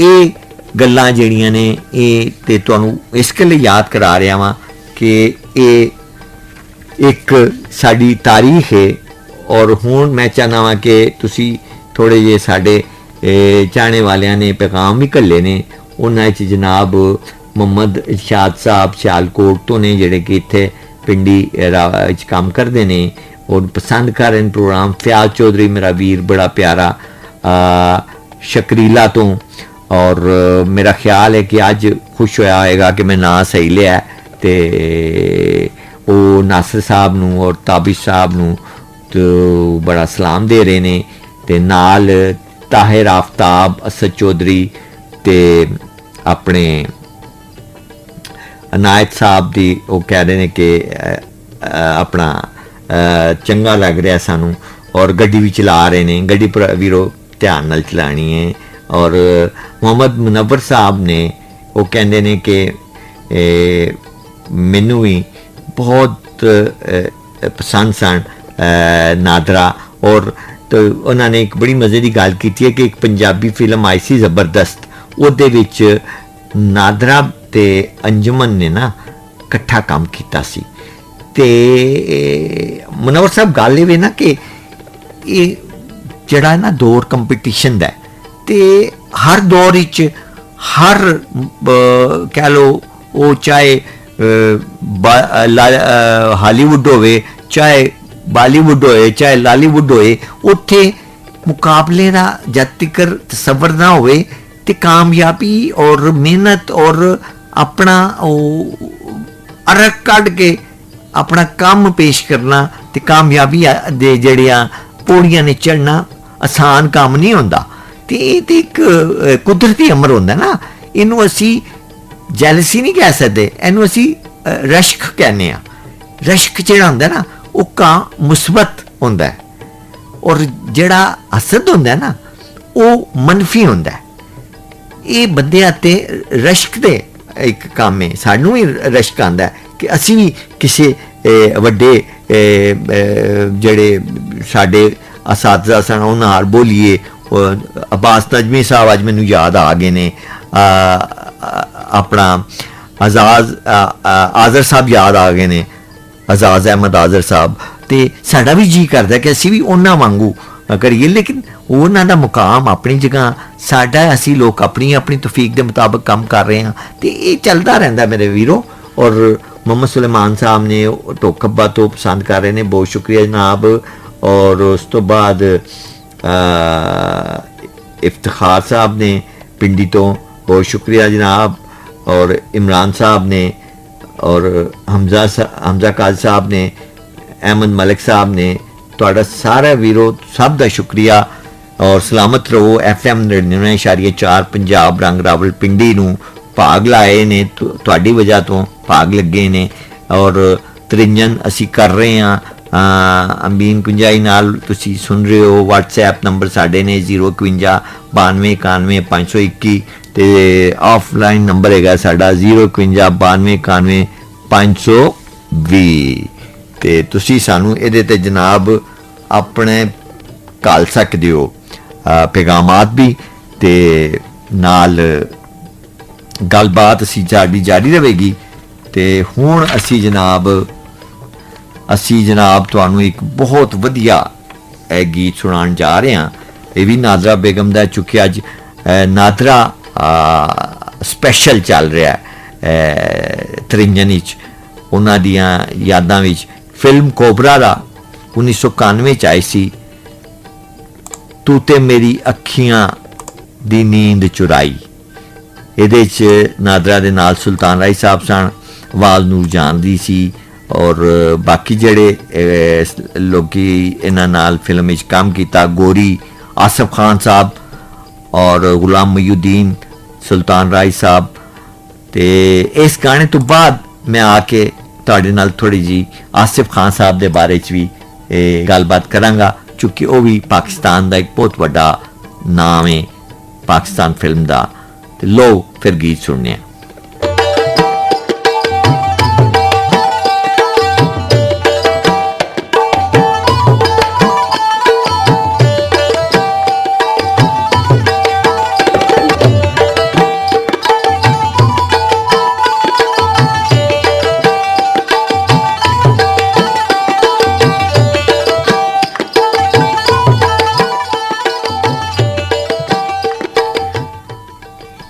ये गल्लां जिहड़ियां ने ये ते तुहानू इस गल्ले याद करा रहा वां कि ये एक साडी तारीख है। और हुण मैं चाहना वा कि तुसी थोड़े जे साडे चाहने वालियां ने पैगाम भी घल्ले ने, उन्हां च जनाब मुहम्मद इरशाद साहब सियालकोट तो ने, जिहड़े कि इत्थे पिंडी काम करते हैं और पसंद कर रहे प्रोग्राम। फयाज चौधरी मेरा वीर बड़ा प्यारा शकरीला तो, और मेरा ख्याल है कि अज खुश होया होएगा कि मैं नाम सही लिया। तो वो नासिर साहब नूं और ताबिश साहब नूं तो बड़ा सलाम दे रहे ने। ते नाल ताहिर आफ्ताब, असद चौधरी ते अपने अनायत साहब दी वो कह रहे हैं कि अपना चंगा लग रहा सानू, और गड्डी भी चला रहे हैं। गड्डी पर वीरो ध्यान नाल चलानी है। और मोहम्मद मुनव्वर साहब ने वो कहते हैं कि मैनू भी बहुत पसंद सन नादरा। और तो उन्होंने एक बड़ी मज़े की गल की है कि एक पंजाबी फिल्म आई सी ज़बरदस्त, उहदे विच नादरा ते अंजुमन ने ना कट्ठा काम किया सी। ते मुनव्वर साहब गल ये ना कि ये जड़ा ना दौर कंपीटिशन दा, ते हर दौर विच हर कह लो वो चाहे हालीवुड होवे, चाहे बॉलीवुड होए, चाहे लालीवुड होए, उत्थे मुकाबले का जद तक तसव्वुर ना होवे ते कामयाबी और मेहनत और अपना अरक कढ़ के अपना काम पेश करना ते कामयाबी दे जड़ियां पौड़ियां ने चढ़ना आसान काम नहीं होंदा। ते ये ते एक कुदरती अमर होंदा ना, इनू असी जैलसी नहीं कह सकते, इनू असी रश्क कहने। रश्क जिहड़ा होंदा ना वो का मुस्बत होंदा है, और जिहड़ा हसद होंदा ना वो मनफी होंदा है। ये बंदे आते रश्क दे एक काम है, सानू भी रश्क आंदा है कि असी भी किसी वड्डे जिहड़े साडे असातिज़ा सन उन्हां नाल बोलीए। अब्बास नजमी साहब अज मैनू याद आ गए ने, अपना आज़र साहब याद आ गए ने, अजाज अहमद आज़र साहब। तो साडा भी जी करता कि असी भी उन्हां वांगू करिए, लेकिन उन्हां दा मुकाम अपनी जगह, साडा असी लोग अपनी अपनी तौफीक के मुताबिक काम कर रहे हैं। तो ये चलता रहता मेरे वीरों। और मोहम्मद सुलेमान साहब ने टोकब्बा तो पसंद कर रहे हैं, बहुत शुक्रिया जनाब। और उस तो बाद इफ्तिखार साहब ने पिंडी तो बहुत शुक्रिया जनाब। और इमरान साहब ने, और हमजा काज साहब ने, अहमद मलिक साहब ने, तुहाडा सारा वीरो सब का शुक्रिया। ਔਰ ਸਲਾਮਤ ਰਹੋ। FM 99.4 ਪੰਜਾਬ ਰੰਗ ਰਾਵਲਪਿੰਡੀ ਨੂੰ ਭਾਗ ਲਾਏ ਨੇ, ਤੁਹਾਡੀ ਵਜ੍ਹਾ ਤੋਂ ਭਾਗ ਲੱਗੇ ਨੇ। ਔਰ ਤ੍ਰਿੰਜਨ ਅਸੀਂ ਕਰ ਰਹੇ ਹਾਂ ਅਮੀਨ ਕੁੰਜਾਈ ਨਾਲ, ਤੁਸੀਂ ਸੁਣ ਰਹੇ ਹੋ। WhatsApp ਨੰਬਰ ਸਾਡੇ ਨੇ 051 92 91 521 ਤੇ ਆਫਲਾਈਨ ਨੰਬਰ ਹੈਗਾ ਸਾਡਾ 051 92 91 520 ਤੇ ਤੁਸੀਂ ਸਾਨੂੰ ਇਹਦੇ ਤੇ ਜਨਾਬ ਆਪਣੇ ਘੱਲ ਸਕਦੇ ਹੋ ਪੈਗਾਮਾਤ ਵੀ ਤੇ ਨਾਲ ਗੱਲਬਾਤ ਅਸੀਂ ਸਾਡੀ ਜਾਰੀ ਰਹੇਗੀ। ਤੇ ਹੁਣ ਅਸੀਂ ਜਨਾਬ ਤੁਹਾਨੂੰ ਇੱਕ ਬਹੁਤ ਵਧੀਆ ਗੀਤ ਸੁਣਾਉਣ ਜਾ ਰਹੇ ਹਾਂ। ਇਹ ਵੀ ਨਾਦਰਾ ਬੇਗਮ ਦਾ, ਚੁੱਕਿਆ ਅੱਜ ਨਾਦਰਾ ਸਪੈਸ਼ਲ ਚੱਲ ਰਿਹਾ ਤ੍ਰਿੰਜਨ ਵਿੱਚ, ਉਹਨਾਂ ਦੀਆਂ ਯਾਦਾਂ ਵਿੱਚ। ਫਿਲਮ ਕੋਬਰਾ ਦਾ 1991 ਚ ਆਈ ਸੀ। ਤੂੰ ਤੇ ਮੇਰੀ ਅੱਖੀਆਂ ਦੀ ਨੀਂਦ ਚੁਰਾਈ, ਇਹਦੇ 'ਚ ਨਾਦਰਾ ਦੇ ਨਾਲ ਸੁਲਤਾਨ ਰਾਈ ਸਾਹਿਬ ਸਨ, ਆਵਾਜ਼ ਨੂਰ ਜਾਨ ਦੀ ਸੀ ਔਰ ਬਾਕੀ ਜਿਹੜੇ ਲੋਕੀ ਇਹਨਾਂ ਨਾਲ ਫਿਲਮ ਵਿੱਚ ਕੰਮ ਕੀਤਾ, ਗੋਰੀ, ਆਸਿਫ ਖਾਨ ਸਾਹਿਬ ਔਰ ਗੁਲਾਮ ਮਹੀਉਦੀਨ, ਸੁਲਤਾਨ ਰਾਈ ਸਾਹਿਬ। ਤੇ ਇਸ ਗਾਣੇ ਤੋਂ ਬਾਅਦ ਮੈਂ ਆ ਕੇ ਤੁਹਾਡੇ ਨਾਲ ਥੋੜ੍ਹੀ ਜਿਹੀ ਆਸਿਫ ਖਾਨ ਸਾਹਿਬ ਦੇ ਬਾਰੇ 'ਚ ਵੀ ਗੱਲਬਾਤ ਕਰਾਂਗਾ, ਕਿਉਂਕਿ ਉਹ ਵੀ ਪਾਕਿਸਤਾਨ ਦਾ ਇੱਕ ਬਹੁਤ ਵੱਡਾ ਨਾਮ ਹੈ ਪਾਕਿਸਤਾਨ ਫਿਲਮ ਦਾ। ਤੇ ਲੋ ਫਿਰ ਗੀਤ ਸੁਣਨੇ ਆ।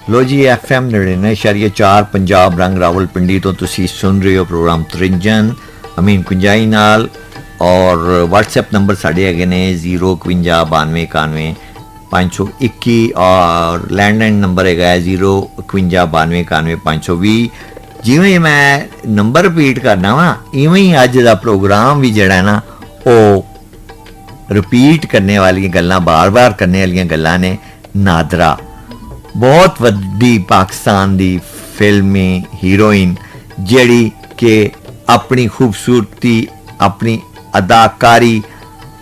ਲੋ ਜੀ, FM 99.4 ਪੰਜਾਬ ਰੰਗ ਰਾਵਲਪਿੰਡੀ ਤੋਂ ਤੁਸੀਂ ਸੁਣ ਰਹੇ ਹੋ ਪ੍ਰੋਗਰਾਮ ਤ੍ਰਿੰਜਨ ਅਮੀਨ ਕੁੰਜਾਈ ਨਾਲ। ਔਰ WhatsApp ਨੰਬਰ ਸਾਡੇ ਹੈਗੇ ਨੇ 051 92 91 521 ਔਰ ਲੈਂਡਲਾਈਨ ਨੰਬਰ ਹੈਗਾ 051 92 91 520। ਜਿਵੇਂ ਮੈਂ ਨੰਬਰ ਰਿਪੀਟ ਕਰਨਾ ਵਾ, ਇਵੇਂ ਹੀ ਅੱਜ ਦਾ ਪ੍ਰੋਗਰਾਮ ਵੀ ਜਿਹੜਾ ਨਾ ਉਹ ਰਿਪੀਟ ਕਰਨੇ ਵਾਲੀਆਂ ਗੱਲਾਂ, ਬਾਰ-ਬਾਰ ਕਰਨੇ ਵਾਲੀਆਂ ਗੱਲਾਂ ਨੇ। ਨਾਦਰਾ ਬਹੁਤ ਵੱਡੀ ਪਾਕਿਸਤਾਨ ਦੀ ਫਿਲਮੀ ਹੀਰੋਇਨ, ਜਿਹੜੀ ਕਿ ਆਪਣੀ ਖੂਬਸੂਰਤੀ, ਆਪਣੀ ਅਦਾਕਾਰੀ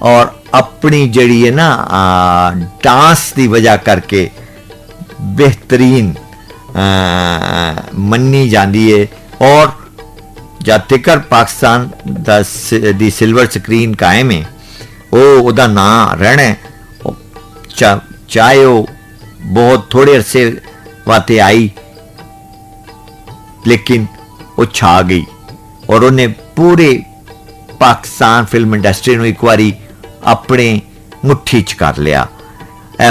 ਔਰ ਆਪਣੀ ਜਿਹੜੀ ਹੈ ਨਾ ਡਾਂਸ ਦੀ ਵਜ੍ਹਾ ਕਰਕੇ ਬਿਹਤਰੀਨ ਮੰਨੀ ਜਾਂਦੀ ਹੈ। ਔਰ ਜਦ ਤੱਕ ਪਾਕਿਸਤਾਨ ਦੀ ਸਿਲਵਰ ਸਕਰੀਨ ਕਾਇਮ ਹੈ, ਉਹਦਾ ਨਾਂ ਰਹਿਣਾ। ਚਾਹੇ ਉਹ बहुत थोड़े अरसे वास्ते आई, लेकिन वो छा गई और उन्हें पूरे पाकिस्तान फिल्म इंडस्ट्री में एक बारी अपने मुट्ठी च कर लिया।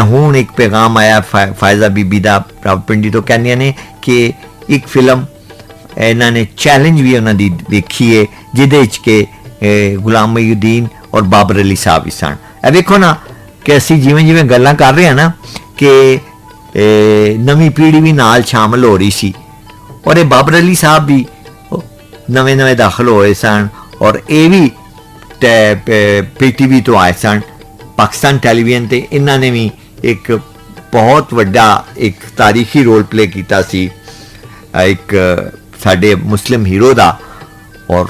हुण एक पैगाम आया फायजा बीबी दा रावलपिंडी तो, कहनिया ने कि एक फिल्म इन्हों ने चैलेंज भी उन्होंने दी देखी है, जिदे के गुलाम महीउद्दीन और बाबर अली साहब भी सन। देखो ना कि असी जिवें जिवें गल्लां कर रहे हैं ना कि नवी पीढ़ी भी नाल शामिल हो रही सी, और ये बाबर अली साहब भी नवे नवे दाखिल होए सन और ये भी PTV तो आए सन, पाकिस्तान टेलीविजन ते इन्हों ने भी एक बहुत वड्डा एक तारीखी रोल प्ले किया सी एक साडे मुस्लिम हीरो दा। और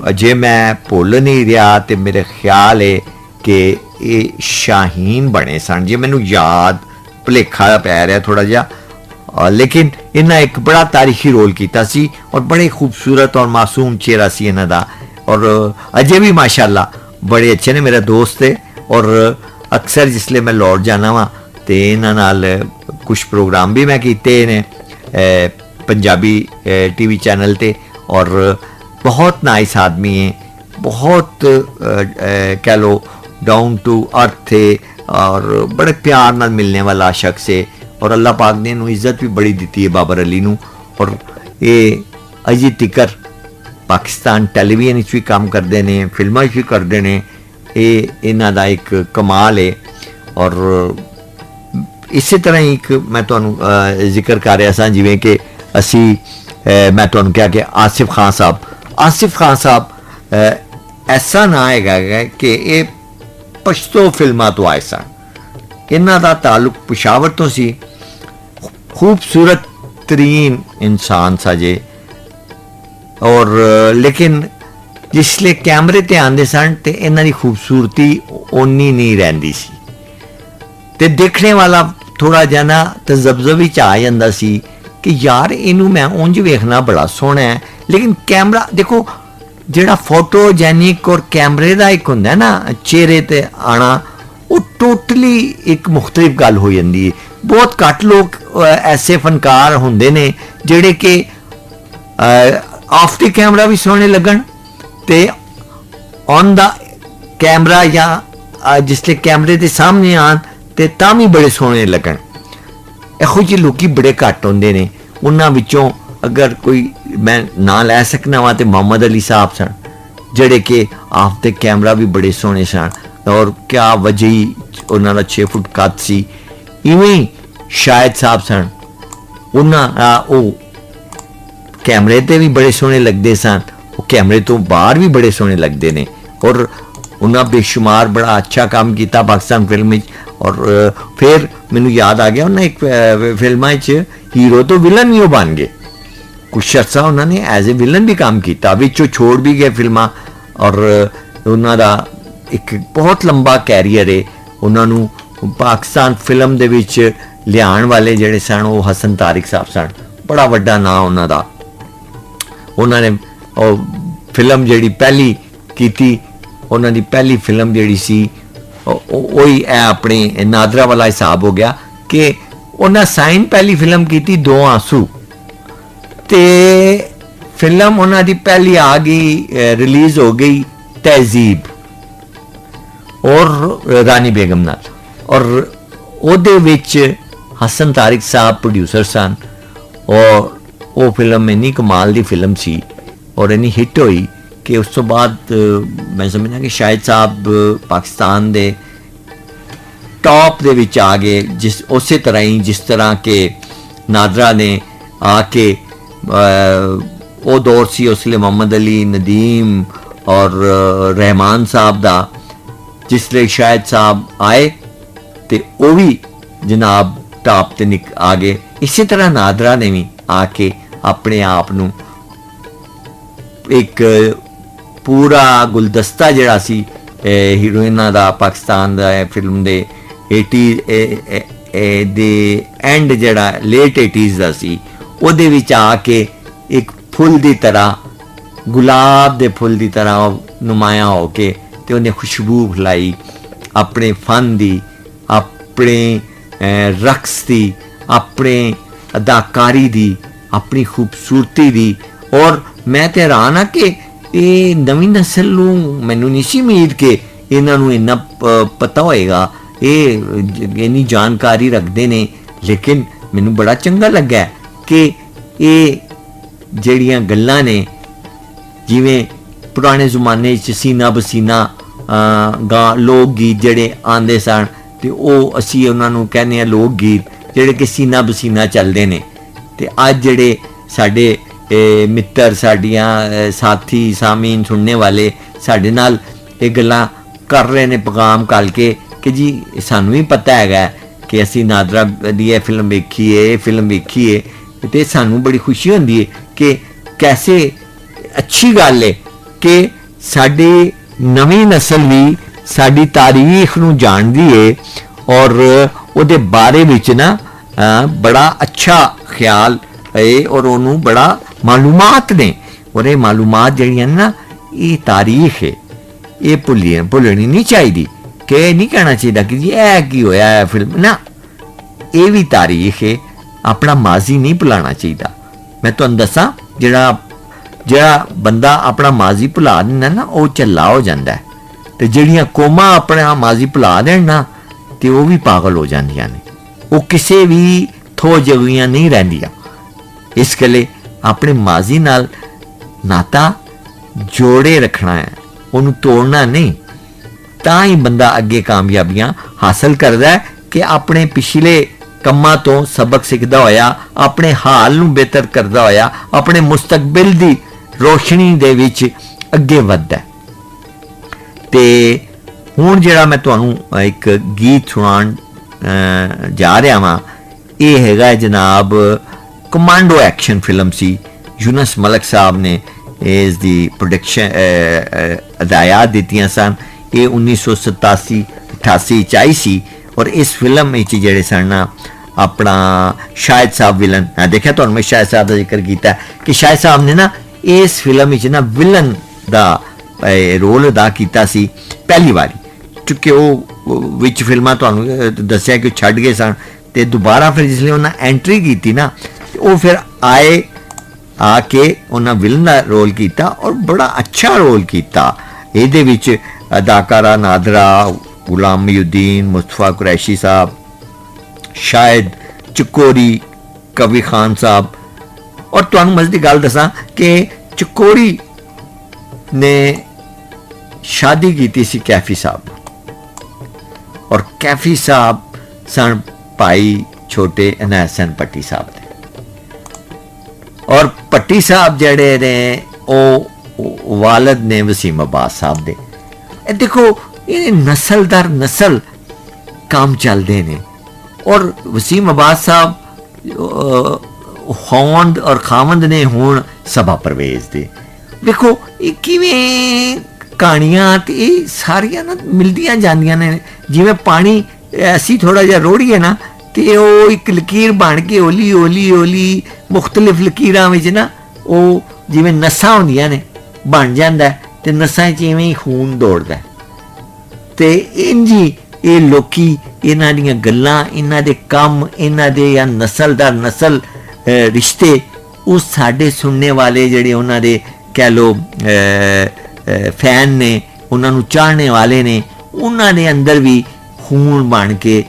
अजे मैं भुल नहीं रहा तो मेरे ख्याल है कि ये शाहीन बने सन, जे मैनू याद भुलेखा पै रहा थोड़ा जिहा, लेकिन इन्हें एक बड़ा तारीखी रोल किया सी और बड़े खूबसूरत और मासूम चेहरा सी इन्हां दा। और अजे भी माशाअल्लाह बड़े अच्छे ने, मेरा दोस्त है। और अक्सर जिसले मैं लौट जाना वा तो इन्हां नाल कुछ प्रोग्राम भी मैं कीते ने पंजाबी TV चैनल ते, और बहुत नाइस आदमी है, बहुत कह लो डाउन टू अर्थ है और बड़े प्यार नाल मिलने वाला शख्स है। और अल्लाह पाक ने इन्हू इज्जत भी बड़ी दी है बाबर अली नू। और ये अजे तिकर पाकिस्तान टेलीविजन भी काम करते हैं, फिल्मां भी करते हैं, ये इन्हां दा एक कमाल है। और इस तरह ही एक मैं तुहानू जिक्र कर रहा सा, जिवें कि असी मैं तुहानू कहा कि आसिफ खान साहब ऐसा ना है कि ये पछतो फिल्मां तो आए सन, इन्हां दा ताल्लुक पेशावर तो सी। खूबसूरत तरीन इंसान सा जे, और लेकिन जिसले कैमरे ते आंदे सन ते इन्हां दी खूबसूरती ओनी नहीं रहिंदी सी, ते देखने वाला थोड़ा जिहा ना तजब्जबी च आ जांदा सी कि यार इनू मैं उंज वेखना बड़ा सोहना है, लेकिन कैमरा देखो जिहड़ा फोटोजैनिक और कैमरे का एक हुंदा ना चेहरे ते आना, वो टोटली एक मुख्तलिफ गल हो जाती है। बहुत घट लोग ऐसे फनकार होंदे ने जिहड़े कि ऑफ द कैमरा भी सोहने लगन ते ऑन द कैमरा या जिसले कैमरे के सामने आन ते तां भी बड़े सोहने लगन। इहो ਜਿਹੇ लोग बड़े घट होंदे ने। उन्हां विचों अगर कोई मैं ना लै सकना वा तो मोहम्मद अली साहब सन, जिहड़े कि ऑफ द कैमरा भी बड़े सोहने सन, और क्या वजही उन्हां दा 6 फुट कद सी। इवें शाहिद साहब सन, उन्हां ओ कैमरे ते भी बड़े सोहने लगदे सन, वो कैमरे तो बाहर भी बड़े सोहने लगदे ने, और उन्हां बेशुमार बड़ा अच्छा काम किया पाकिस्तान फिल्म में। और फिर मैनू याद आ गया उन्हें एक फिल्मां च हीरो तो विलन भी वो बन गए। कुछ अर्सा उन्होंने एज ए विलन भी काम किया, विचों छोड़ भी गए फिल्मां, और उन्हां दा एक बहुत लंबा कैरियर है। उन्होंने पाकिस्तान फिल्म दे विच लियाण वाले जिहड़े सन वो हसन तारिक साहब सन, बड़ा वड्डा नाम उन्हां दा। उन्होंने फिल्म जिहड़ी पहली कीती, उन्हां दी पहली फिल्म जिहड़ी सी वही अपने नादरा वाला हिसाब हो गया कि उन्हें साइन पहली फिल्म की थी 2 आंसू, ते फिल्म उन्हों दी पहली आ गई रिलीज हो गई तहजीब और रानी बेगम नाल, और ओदे विच हसन तारिक साहब प्रोड्यूसर सन, और वो फिल्म इन्नी कमाल दी फिल्म सी और इन्नी हिट हुई कि उस तो बाद मैं समझना कि शाहिद साहब पाकिस्तान दे टॉप दे विच आ गए, जिस उस तरह ही जिस तरह के नादरा ने आके वो दौर सी उसले मोहम्मद अली, नदीम और रहमान साहब दा, जिसले शाहिद साहब आए तो वो भी जनाब टॉप ते आ गए। इसी तरह नादरा ने भी आके अपने आप नू एक पूरा गुलदस्ता जिहड़ा सी हीरोइनां दा पाकिस्तान दा फिल्म दे 80 दे एंड जिहड़ा लेट 80s दा सी, ओहदे विच आके एक फुल दी तरह, गुलाब दे फुल दी तरह नुमाया होके ते उन्हें खुशबू फैलाई अपने फन दी, अपने रक्स दी, अपने अदाकारी दी, अपनी खूबसूरती दी। और मैं तो हैरान हाँ कि ये नवी नस्ल नूं मैनू नहीं सी उम्मीद कि इन्हां नूं इन्ना पता होएगा, ये इन्नी जानकारी रखते ने, लेकिन मैनू बड़ा चंगा लगा कि ये जड़ियाँ गल्लां ने, जिवें पुराने ज़माने च सीना बसीना लोक गीत जड़े आंदे सन, ते ओह असीं उन्हां नूं कहने लोक गीत जड़े कि सीना बसीना चलते हैं, ते अज जड़े साडे मित्र, साडियां साथी सामीन सुनने वाले साडे नाल ये गल्लां कर रहे ने पैगाम कल कि जी सानू भी पता है कि असी नादरा दी फिल्म वेखी है, फिल्म वेखी है, तो सानू बड़ी खुशी होंदी है कि कैसे अच्छी गल है कि साडी नवी नस्ल भी साडी तारीख नू जानदी है, और उहदे बारे विच ना बड़ा अच्छा ख्याल है, और उन्होंने बड़ा मालूमात ने, और ये मालूमात जड़ियां ना ये तारीख है, ये भुलनी नहीं चाहिए, कि नहीं कहना चाहिए कि जी ऐ की होया है फिल्म ना, ये भी तारीख है, अपना माजी नहीं भुलाना चाहिए। मैं तुहानूं दसां जिहड़ा बंदा अपना माजी भुला दिंदा ना वो झल्ला हो जाता है, तो जिहड़ियां कौमां अपना माजी भुला देण ना तो वो भी पागल हो जांदियां ने, वो किसी भी थो जगियां नहीं रहिंदियां। इस गल्ले अपने माजी नाल नाता जोड़े रखना है, उन्होंने तोड़ना नहीं, तां ही बंदा अगे कामयाबियां हासिल करता है कि अपने पिछले कम्मां तो सबक सीखदा होया, अपने हाल नूं बेहतर करदा होया, अपने मुस्तकबिल दी रोशनी दे विच अगे वधदा है। ते हुण जिहड़ा मैं तुहानूं एक गीत सुनाण ਜਾ ਰਿਹਾ ਵਾਂ, ਇਹ ਹੈਗਾ ਜਨਾਬ ਕਮਾਂਡੋ ਐਕਸ਼ਨ ਫਿਲਮ ਸੀ। ਯੂਨਸ ਮਲਕ ਸਾਹਿਬ ਨੇ ਇਸ ਦੀ ਪ੍ਰੋਡਕਸ਼ਨ ਹਦਾਇਤ ਦਿੱਤੀਆਂ ਸਨ। ਇਹ 1987-88 ਚ ਆਈ ਸੀ। ਔਰ ਇਸ ਫਿਲਮ ਵਿੱਚ ਜਿਹੜੇ ਸਨ ਨਾ ਆਪਣਾ ਸ਼ਾਹਿਦ ਸਾਹਿਬ ਵਿਲਨ, ਦੇਖਿਆ ਤੁਹਾਨੂੰ ਮੈਂ ਸ਼ਾਹਿਦ ਸਾਹਿਬ ਦਾ ਜ਼ਿਕਰ ਕੀਤਾ ਕਿ ਸ਼ਾਹਿਦ ਸਾਹਿਬ ਨੇ ਨਾ ਇਸ ਫਿਲਮ ਵਿੱਚ ਨਾ ਵਿਲਨ ਦਾ ਰੋਲ ਅਦਾ ਕੀਤਾ ਸੀ ਪਹਿਲੀ ਵਾਰੀ, ਕਿਉਂਕਿ ਉਹ ਵਿੱਚ ਫਿਲਮਾਂ ਤੁਹਾਨੂੰ ਦੱਸਿਆ ਕਿ ਛੱਡ ਗਏ ਸਨ ਤੇ ਦੁਬਾਰਾ ਫਿਰ ਜਿਸ ਲਈ ਉਹਨਾਂ ਐਂਟਰੀ ਕੀਤੀ ਨਾ ਉਹ ਫਿਰ ਆ ਕੇ ਉਹਨਾਂ ਵਿਲਨ ਦਾ ਰੋਲ ਕੀਤਾ ਔਰ ਬੜਾ ਅੱਛਾ ਰੋਲ ਕੀਤਾ। ਇਹਦੇ ਵਿੱਚ ਅਦਾਕਾਰਾ ਨਾਦਰਾ, ਗੁਲਾਮ ਮਹੀਉਦੀਨ, ਮੁਸਤਫਾ ਕੁਰੈਸ਼ੀ ਸਾਹਿਬ, ਸ਼ਾਹਿਦ, ਚਕੋਰੀ, ਕਵੀ ਖਾਨ ਸਾਹਿਬ। ਔਰ ਤੁਹਾਨੂੰ ਮਜ਼ੇ ਦੀ ਗੱਲ ਦੱਸਾਂ ਕਿ ਚਕੋਰੀ ਨੇ ਸ਼ਾਦੀ ਕੀਤੀ ਸੀ ਕੈਫੀ ਸਾਹਿਬ, ਔਰ ਕੈਫੀ ਸਾਹਿਬ ਸਨ ਭਾਈ ਛੋਟੇ ਅਨੈਸ ਸੈਨ ਭੱਟੀ ਸਾਹਿਬ ਦੇ। ਔਰ ਭੱਟੀ ਸਾਹਿਬ ਜਿਹੜੇ ਨੇ ਉਹ ਵਾਲਦ ਨੇ ਵਸੀਮ ਅਬਾਸ ਸਾਹਿਬ ਦੇ। ਇਹ ਦੇਖੋ ਇਹ ਨਸਲ ਦਰ ਨਸਲ ਕੰਮ ਚੱਲਦੇ ਨੇ। ਔਰ ਵਸੀਮ ਅਬਾਸ ਸਾਹਿਬ ਹੋਂਦ ਔਰ ਖਾਵੰਦ ਨੇ ਹੁਣ ਸਭਾ ਪਰਵੇਜ਼ ਦੇ। ਵੇਖੋ ਇਹ ਕਿਵੇਂ ਕਹਾਣੀਆਂ ਤੇ ਇਹ ਸਾਰੀਆਂ ਨਾ ਮਿਲਦੀਆਂ ਜਾਂਦੀਆਂ ਨੇ। ਜਿਵੇਂ ਪਾਣੀ ਅਸੀਂ ਥੋੜਾ ਜਿਹਾ ਰੋੜੀਏ ਨਾ ਤੇ ਉਹ ਇੱਕ ਲਕੀਰ ਬਣ ਕੇ ਹੌਲੀ ਹੌਲੀ ਹੌਲੀ ਮੁਖਤਲਿਫ ਲਕੀਰਾਂ ਵਿੱਚ ਨਾ ਉਹ ਜਿਵੇਂ ਨਸਾਂ ਹੁੰਦੀਆਂ ਨੇ ਬਣ ਜਾਂਦਾ ਤੇ ਨਸਾਂ 'ਚ ਇਵੇਂ ਹੀ ਖੂਨ ਦੌੜਦਾ। ਤੇ ਇੰਝ ਹੀ ਇਹ ਲੋਕੀ ਇਹਨਾਂ ਦੀਆਂ ਗੱਲਾਂ, ਇਹਨਾਂ ਦੇ ਕੰਮ, ਇਹਨਾਂ ਦੇ ਜਾਂ ਨਸਲ ਦਰ ਨਸਲ ਰਿਸ਼ਤੇ ਉਹ ਸਾਡੇ ਸੁਣਨੇ ਵਾਲੇ ਜਿਹੜੇ ਉਹਨਾਂ ਦੇ ਕਹਿ ਲਓ ਫੈਨ ਨੇ, ਉਹਨਾਂ ਨੂੰ ਚਾਹਣੇ ਵਾਲੇ ਨੇ, ਉਹਨਾਂ ਦੇ ਅੰਦਰ ਵੀ ਖੂਨ ਬਣ ਕੇ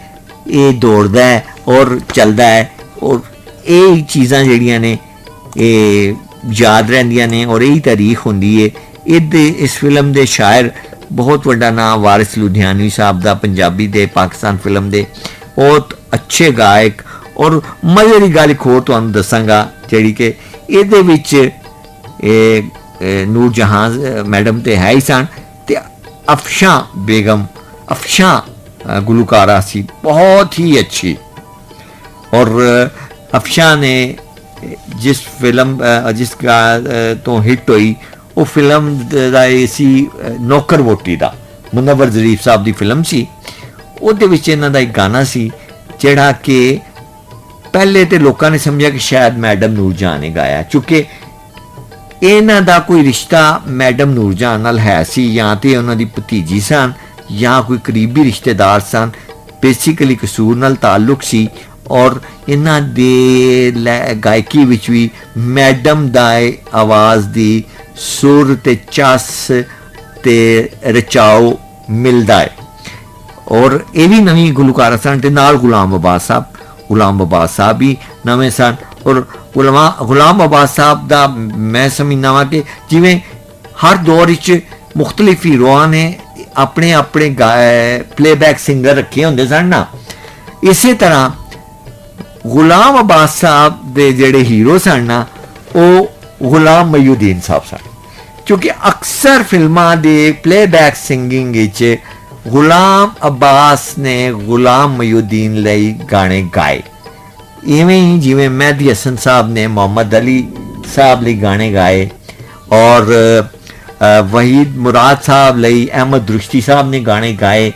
ਇਹ ਦੌੜਦਾ ਹੈ ਔਰ ਚੱਲਦਾ ਹੈ। ਔਰ ਇਹ ਚੀਜ਼ਾਂ ਜਿਹੜੀਆਂ ਨੇ ਇਹ ਯਾਦ ਰਹਿੰਦੀਆਂ ਨੇ ਔਰ ਇਹੀ ਤਾਰੀਖ ਹੁੰਦੀ ਹੈ। ਇਹਦੇ ਇਸ ਫਿਲਮ ਦੇ ਸ਼ਾਇਰ ਬਹੁਤ ਵੱਡਾ ਨਾਮ ਵਾਰਿਸ ਲੁਧਿਆਣਵੀ ਸਾਹਿਬ ਦਾ, ਪੰਜਾਬੀ ਦੇ ਪਾਕਿਸਤਾਨ ਫਿਲਮ ਦੇ ਬਹੁਤ ਅੱਛੇ ਗਾਇਕ। ਔਰ ਮਜ਼ੇ ਦੀ ਗੱਲ ਇੱਕ ਹੋਰ ਤੁਹਾਨੂੰ ਦੱਸਾਂਗਾ ਜਿਹੜੀ ਕਿ ਇਹਦੇ ਵਿੱਚ ਨੂਰ ਜਹਾਂ ਮੈਡਮ ਤੇ ਹੈ ਹੀ ਸਨ ਤੇ ਅਫਸ਼ਾਂ ਬੇਗਮ, ਅਫਸ਼ਾਂ ਗੁਲਕਾਰਾ ਸੀ ਬਹੁਤ ਹੀ ਅੱਛੀ। ਔਰ ਅਫਸ਼ਾਂ ਨੇ ਜਿਸ ਫਿਲਮ ਜਿਸ ਤੋਂ ਹਿੱਟ ਹੋਈ ਉਹ ਫਿਲਮ ਦਾ ਇਹ ਸੀ ਨੌਕਰ ਵੋਟੀ ਦਾ, ਮੁਨੱਵਰ ਜ਼ਰੀਫ ਸਾਹਿਬ ਦੀ ਫਿਲਮ ਸੀ। ਉਹਦੇ ਵਿੱਚ ਇਹਨਾਂ ਦਾ ਇੱਕ ਗਾਣਾ ਸੀ ਜਿਹੜਾ ਕਿ ਪਹਿਲੇ ਤੇ ਲੋਕਾਂ ਨੇ ਸਮਝਿਆ ਕਿ ਸ਼ਾਇਦ ਮੈਡਮ ਨੂਰਜਹਾਂ ਨੇ ਗਾਇਆ, ਕਿਉਂਕਿ ਇਹਨਾਂ ਦਾ ਕੋਈ ਰਿਸ਼ਤਾ ਮੈਡਮ ਨੂਰਜਹਾਂ ਨਾਲ ਹੈ ਸੀ, ਜਾਂ ਤੇ ਉਹਨਾਂ ਦੀ ਭਤੀਜੀ ਸਨ ਜਾਂ ਕੋਈ ਕਰੀਬੀ ਰਿਸ਼ਤੇਦਾਰ ਸਨ। ਬੇਸਿਕਲੀ ਕਸੂਰ ਨਾਲ ਤਾਲੁਕ ਸੀ। ਔਰ ਇਹਨਾਂ ਦੇ ਗਾਇਕੀ ਵਿੱਚ ਵੀ ਮੈਡਮ ਦਾ ਆਵਾਜ਼ ਦੀ ਸੁਰ ਤੇ ਚਸ ਤੇ ਰਚਾਓ ਮਿਲਦਾ ਹੈ। ਔਰ ਇਹ ਵੀ ਨਵੀਂ ਗੁਲਕਾਰਾ ਸਨ ਤੇ ਨਾਲ ਗੁਲਾਮ ਅਬਾਸ ਸਾਹਿਬ, ਗੁਲਾਮ ਅਬਾਸ ਸਾਹਿਬ ਵੀ ਨਵੇਂ ਸਨ। ਔਰ ਗੁਲਾਮ ਅਬਾਸ ਸਾਹਿਬ ਦਾ ਮੈਂ ਸਮਝਦਾ ਵਾਂ ਕਿ ਜਿਵੇਂ ਹਰ ਦੌਰ ਵਿੱਚ ਮੁਖਤਲਿਫ ਹੀਰੋਆਂ ਨੇ ਆਪਣੇ ਆਪਣੇ ਪਲੇਬੈਕ ਸਿੰਗਰ ਰੱਖੇ ਹੁੰਦੇ ਸਨ ਨਾ, ਇਸੇ ਤਰ੍ਹਾਂ ਗੁਲਾਮ ਅਬਾਸ ਸਾਹਿਬ ਦੇ ਜਿਹੜੇ ਹੀਰੋ ਸਨ ਨਾ ਉਹ ਗੁਲਾਮ ਮਹੀਉਦੀਨ ਸਾਹਿਬ ਸਨ, ਕਿਉਂਕਿ ਅਕਸਰ ਫਿਲਮਾਂ ਦੇ ਪਲੇਬੈਕ ਸਿੰਗਿੰਗ ਵਿੱਚ ਗੁਲਾਮ ਅਬਾਸ ਨੇ ਗੁਲਾਮ ਮਹੀਉਦੀਨ ਲਈ ਗਾਣੇ ਗਾਏ। ਇਵੇਂ ਹੀ ਜਿਵੇਂ ਮਹਿਦੀ ਹਸਨ ਸਾਹਿਬ ਨੇ ਮੁਹੰਮਦ ਅਲੀ ਸਾਹਿਬ ਲਈ ਗਾਣੇ ਗਾਏ ਔਰ ਵਹੀਦ ਮੁਰਾਦ ਸਾਹਿਬ ਲਈ ਅਹਿਮਦ ਰੁਸ਼ਦੀ ਸਾਹਿਬ ਨੇ ਗਾਣੇ ਗਾਏ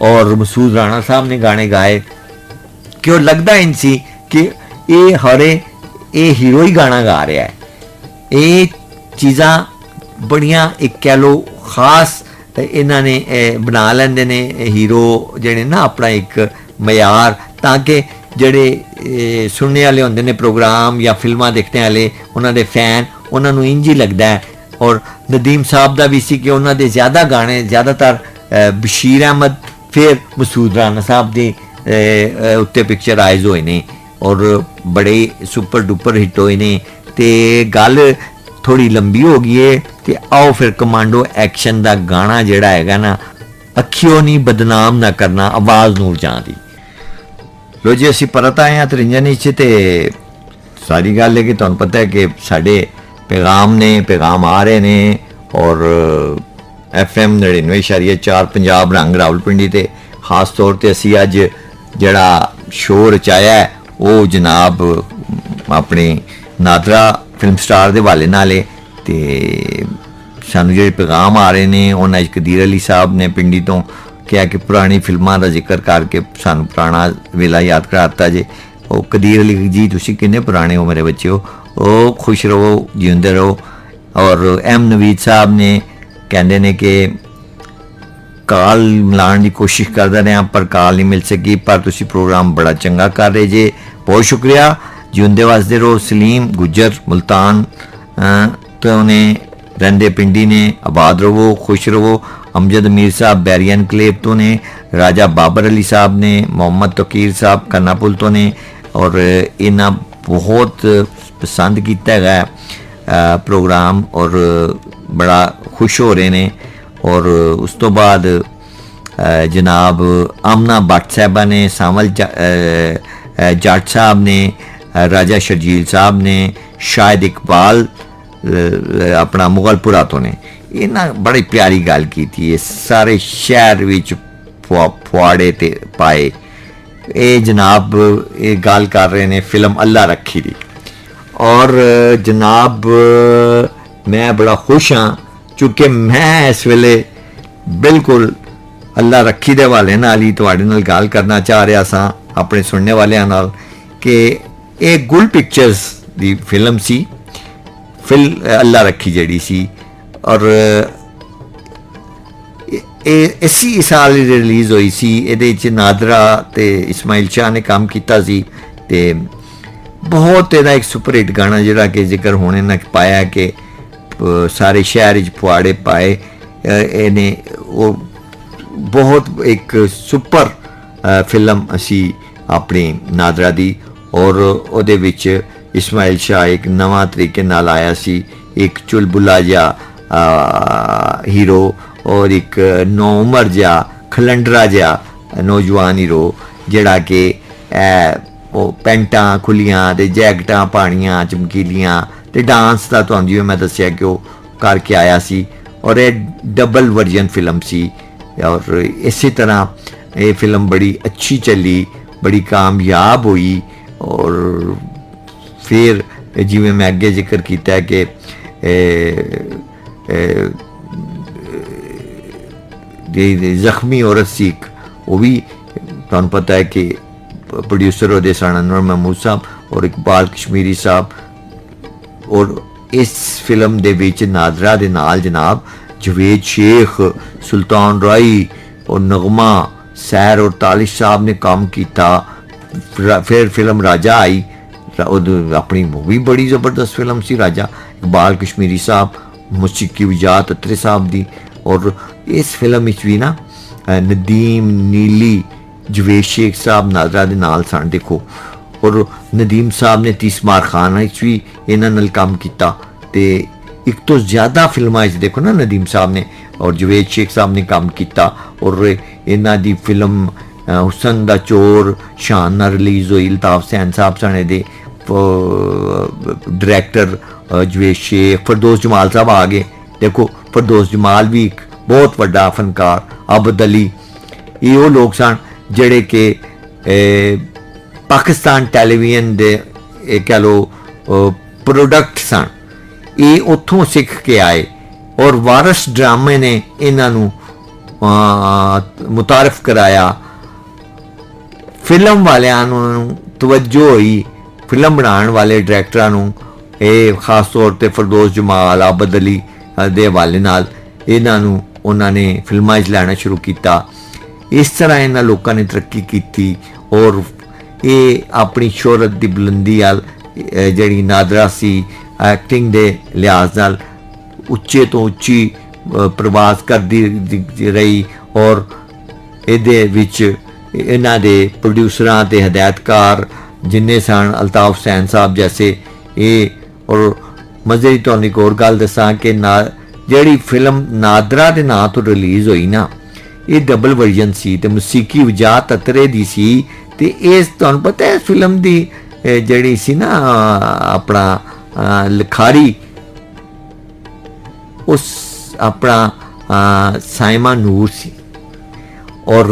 ਔਰ ਮਸੂਦ ਰਾਣਾ ਸਾਹਿਬ ਨੇ ਗਾਣੇ ਗਾਏ। ਕਿ ਉਹ ਲੱਗਦਾ ਇੰਝ ਸੀ ਕਿ ਇਹ ਹਰੇ ਇਹ ਹੀਰੋ ਹੀ ਗਾਣਾ ਗਾ ਰਿਹਾ ਹੈ। ਇਹ ਚੀਜ਼ਾਂ ਬੜੀਆਂ ਇੱਕ ਕਹਿ ਲਓ ਖਾਸ ਇਹਨਾਂ ਨੇ ਬਣਾ ਲੈਂਦੇ ਨੇ ਹੀਰੋ ਜਿਹੜੇ ਨਾ ਆਪਣਾ ਇੱਕ ਮਿਆਰ, ਤਾਂ ਕਿ ਜਿਹੜੇ ਸੁਣਨੇ ਵਾਲੇ ਹੁੰਦੇ ਨੇ ਪ੍ਰੋਗਰਾਮ ਜਾਂ ਫਿਲਮਾਂ ਦੇਖਣ ਵਾਲੇ ਉਹਨਾਂ ਦੇ ਫੈਨ ਉਹਨਾਂ ਨੂੰ ਇੰਝ ਹੀ ਲੱਗਦਾ ਹੈ। ਔਰ ਨਦੀਮ ਸਾਹਿਬ ਦਾ ਵੀ ਸੀ ਕਿ ਉਹਨਾਂ ਦੇ ਜ਼ਿਆਦਾ ਗਾਣੇ ਜ਼ਿਆਦਾਤਰ ਬਸ਼ੀਰ ਅਹਿਮਦ ਫਿਰ ਮਸੂਦ ਰਾਣਾ ਸਾਹਿਬ ਦੇ ਉੱਤੇ ਪਿਕਚਰਾਈਜ਼ ਹੋਏ ਨੇ ਔਰ ਬੜੇ ਸੁਪਰ ਡੁਪਰ ਹਿੱਟ ਹੋਏ ਨੇ। ਤੇ ਗੱਲ ਥੋੜੀ ਲੰਬੀ ਹੋ ਗਈ ਹੈ ਤੇ ਆਓ ਫਿਰ ਕਮਾਂਡੋ ਐਕਸ਼ਨ ਦਾ ਗਾਣਾ ਜਿਹੜਾ ਹੈਗਾ ਨਾ, ਅੱਖੀਓ ਨਹੀਂ ਬਦਨਾਮ ਨਾ ਕਰਨਾ, ਆਵਾਜ਼ ਨੂਰਜਹਾਂ ਦੀ। ਲੋ ਜੀ ਅਸੀਂ ਪਰਤ ਆਏ ਹਾਂ ਤਰਿੰਜਨ ਵਿੱਚ ਤੇ ਸਾਰੀ ਗੱਲ ਹੈ ਕਿ ਤੁਹਾਨੂੰ ਪਤਾ ਹੈ ਕਿ ਸਾਡੇ ਪੈਗਾਮ ਆ ਰਹੇ ਨੇ ਔਰ FM 99.4 ਪੰਜਾਬ ਰੰਗ ਰਾਵਲਪਿੰਡੀ ਤੇ ਖਾਸ ਤੌਰ ਤੇ ਅਸੀਂ ਅੱਜ जड़ा शो रचाया है वो जनाब अपने नादरा फिल्म स्टार के हवाले नाल है। ते सानू जो पैगाम आ रहे ने उन्होंने कदीर अली साहब ने पिंडी तो कहा कि पुरानी फिल्मां का जिक्र करके सानू पुराना वेला याद कराता जे। वो कदीर अली जी तुसी किन्ने पुराने हो मेरे बच्चे हो, खुश रहो जींदे रहो। और एम नवीद साहब ने कहते ने कि काल मिलाने की कोशिश करता रहा पर काल नहीं मिल सकी, पर तुसी प्रोग्राम बड़ा चंगा कर रहे जे, बहुत शुक्रिया, जींदे वसदे रहो। सलीम गुज्जर मुल्तान तो ने रहंदे पिंडी ने, आबाद रहो खुश रहो। अमजद मीर साहब बैरियन क्लेब तो ने, राजा बाबर अली साहब ने, मोहम्मद तकीर साहब कन्नापुल तो ने। और इन्हें बहुत पसंद किया है प्रोग्राम और बड़ा खुश हो रहे ने। और उस तो बाद जनाब आमना भट्ट साहबा ने, सावल जट साहब ने, राजा शर्जील साहब ने, शायद इकबाल अपना मुगलपुरा तो ने, इन्हें बड़ी प्यारी गल की थी। सारे शहर विच फुआड़े ते पाए। ये जनाब ये गल कर रहे ने फिल्म अल्लाह रखी दी। और जनाब मैं बड़ा खुश हाँ चूँकि मैं इस वेले बिल्कुल अल्लाह रखी दे हवाले नाल ही तुहाडे नाल गल करना चाह रहा सा अपने सुनने वालियां नाल कि एक गुल पिक्चर्स दी फिल्म सी अल्लाह रखी जड़ी सी। और इसी साल रिलीज़ हुई सी। ये नादरा ते इस्माइल शाह ने काम किया सी ते बहुत ਇਹਦਾ एक सुपर हिट गाना जिहड़ा कि जिक्र होने ना पाया कि सारे शहर पुआड़े पाए। इन्हें वो बहुत एक सुपर फिल्म असी अपनी नादरा दी। और ਉਹਦੇ ਵਿੱਚ इस्माइल शाह एक नवा तरीके नाल आया सी, एक चुलबुला जा हीरो और एक नौ उमर जा खलंडरा जा नौजवान हीरो जिहड़ा कि ਉਹ ਪੈਂਟਾਂ ਖੁੱਲੀਆਂ ਤੇ ਜੈਕਟਾਂ ਪਾਣੀਆਂ ਚਮਕੀਲੀਆਂ ਤੇ ਡਾਂਸ ਦਾ ਤੁਹਾਨੂੰ ਜਿਵੇਂ ਮੈਂ ਦੱਸਿਆ ਕਿ ਉਹ ਕਰਕੇ ਆਇਆ ਸੀ। और ये डबल वर्जन फिल्म सी। और इसी तरह ये फिल्म बड़ी अच्छी चली, बड़ी कामयाब हुई। और फिर जिमें मैं अगे जिक्र किया है कि जख्मी औरत सीख वो भी तुहानू पता है कि प्रोड्यूसर होते सन अनवर महमूद साहब और इकबाल कश्मीरी साहब। और इस फिल्म दे विच नादरा दे नाल जनाब जवेद शेख, सुल्तान राई और नगमा सैर और तालिश साहब ने काम किया। फिर फिल्म राजा आई, अपनी मूवी बड़ी ज़बरदस्त फिल्म सी राजा, इकबाल कश्मीरी साहब, मौसीकी वजात अत्रे साहब दी। और इस फिल्म विच भी ना नदीम नीली जवेद शेख साहब नादरा दे नाल सन देखो। और नदीम साहब ने तीसमार खान भी इन्हां नाल काम किया। ते एक तो ज़्यादा फिल्मां देखो ना नदीम साहब ने और जवेद शेख साहब ने काम किया। और इन्हां दी फिल्म हुसन दा चोर शान नाल रिलीज़ हुई। अल्ताफ हुसैन साहब सने दे डायरैक्टर जवेद शेख, फरदौस जमाल साहब आ गए देखो। फरदौस जमाल भी एक बहुत बड़ा फनकार, अबद अली, ये वो लोग सन जेड़े के पाकिस्तान टेलीविजन दे कह लो प्रोडक्ट सन, ये उत्थों सीख के आए। और वारस ड्रामे ने इन्हों मुतारफ कराया। फिल्म वालियां तवज्जो हुई, फिल्म बनाने वाले डायरैक्टरां खास तौर पर फरदौस जमाल, आबद अली दे हवाले नाल इन्हों उन्होंने फिल्मां लैना शुरू किया। इस तरह इन्होंने लोगों ने तरक्की की। और ये अपनी शोहरत की बुलंदी आल जड़ी नादरा सी एक्टिंग के लिहाज नाल उच्चे तो उच्ची प्रवास करती रही। और ये इन्हां दे प्रोड्यूसरां ते हदायतकार जिन्ने सन अल्ताफ हुसैन साहब जैसे ये। और मज़े की तुहानूं एक होर गल दसां कि जिहड़ी फिल्म नादरा दे नां तो रिलीज़ हुई ना, ये डबल वर्जन सी ते मौसीकी वजात अतरे दी सी। ते इस तुहानूं पता है फिल्म दी जिहड़ी सी ना अपना लिखारी उस अपना साइमा नूर सी। और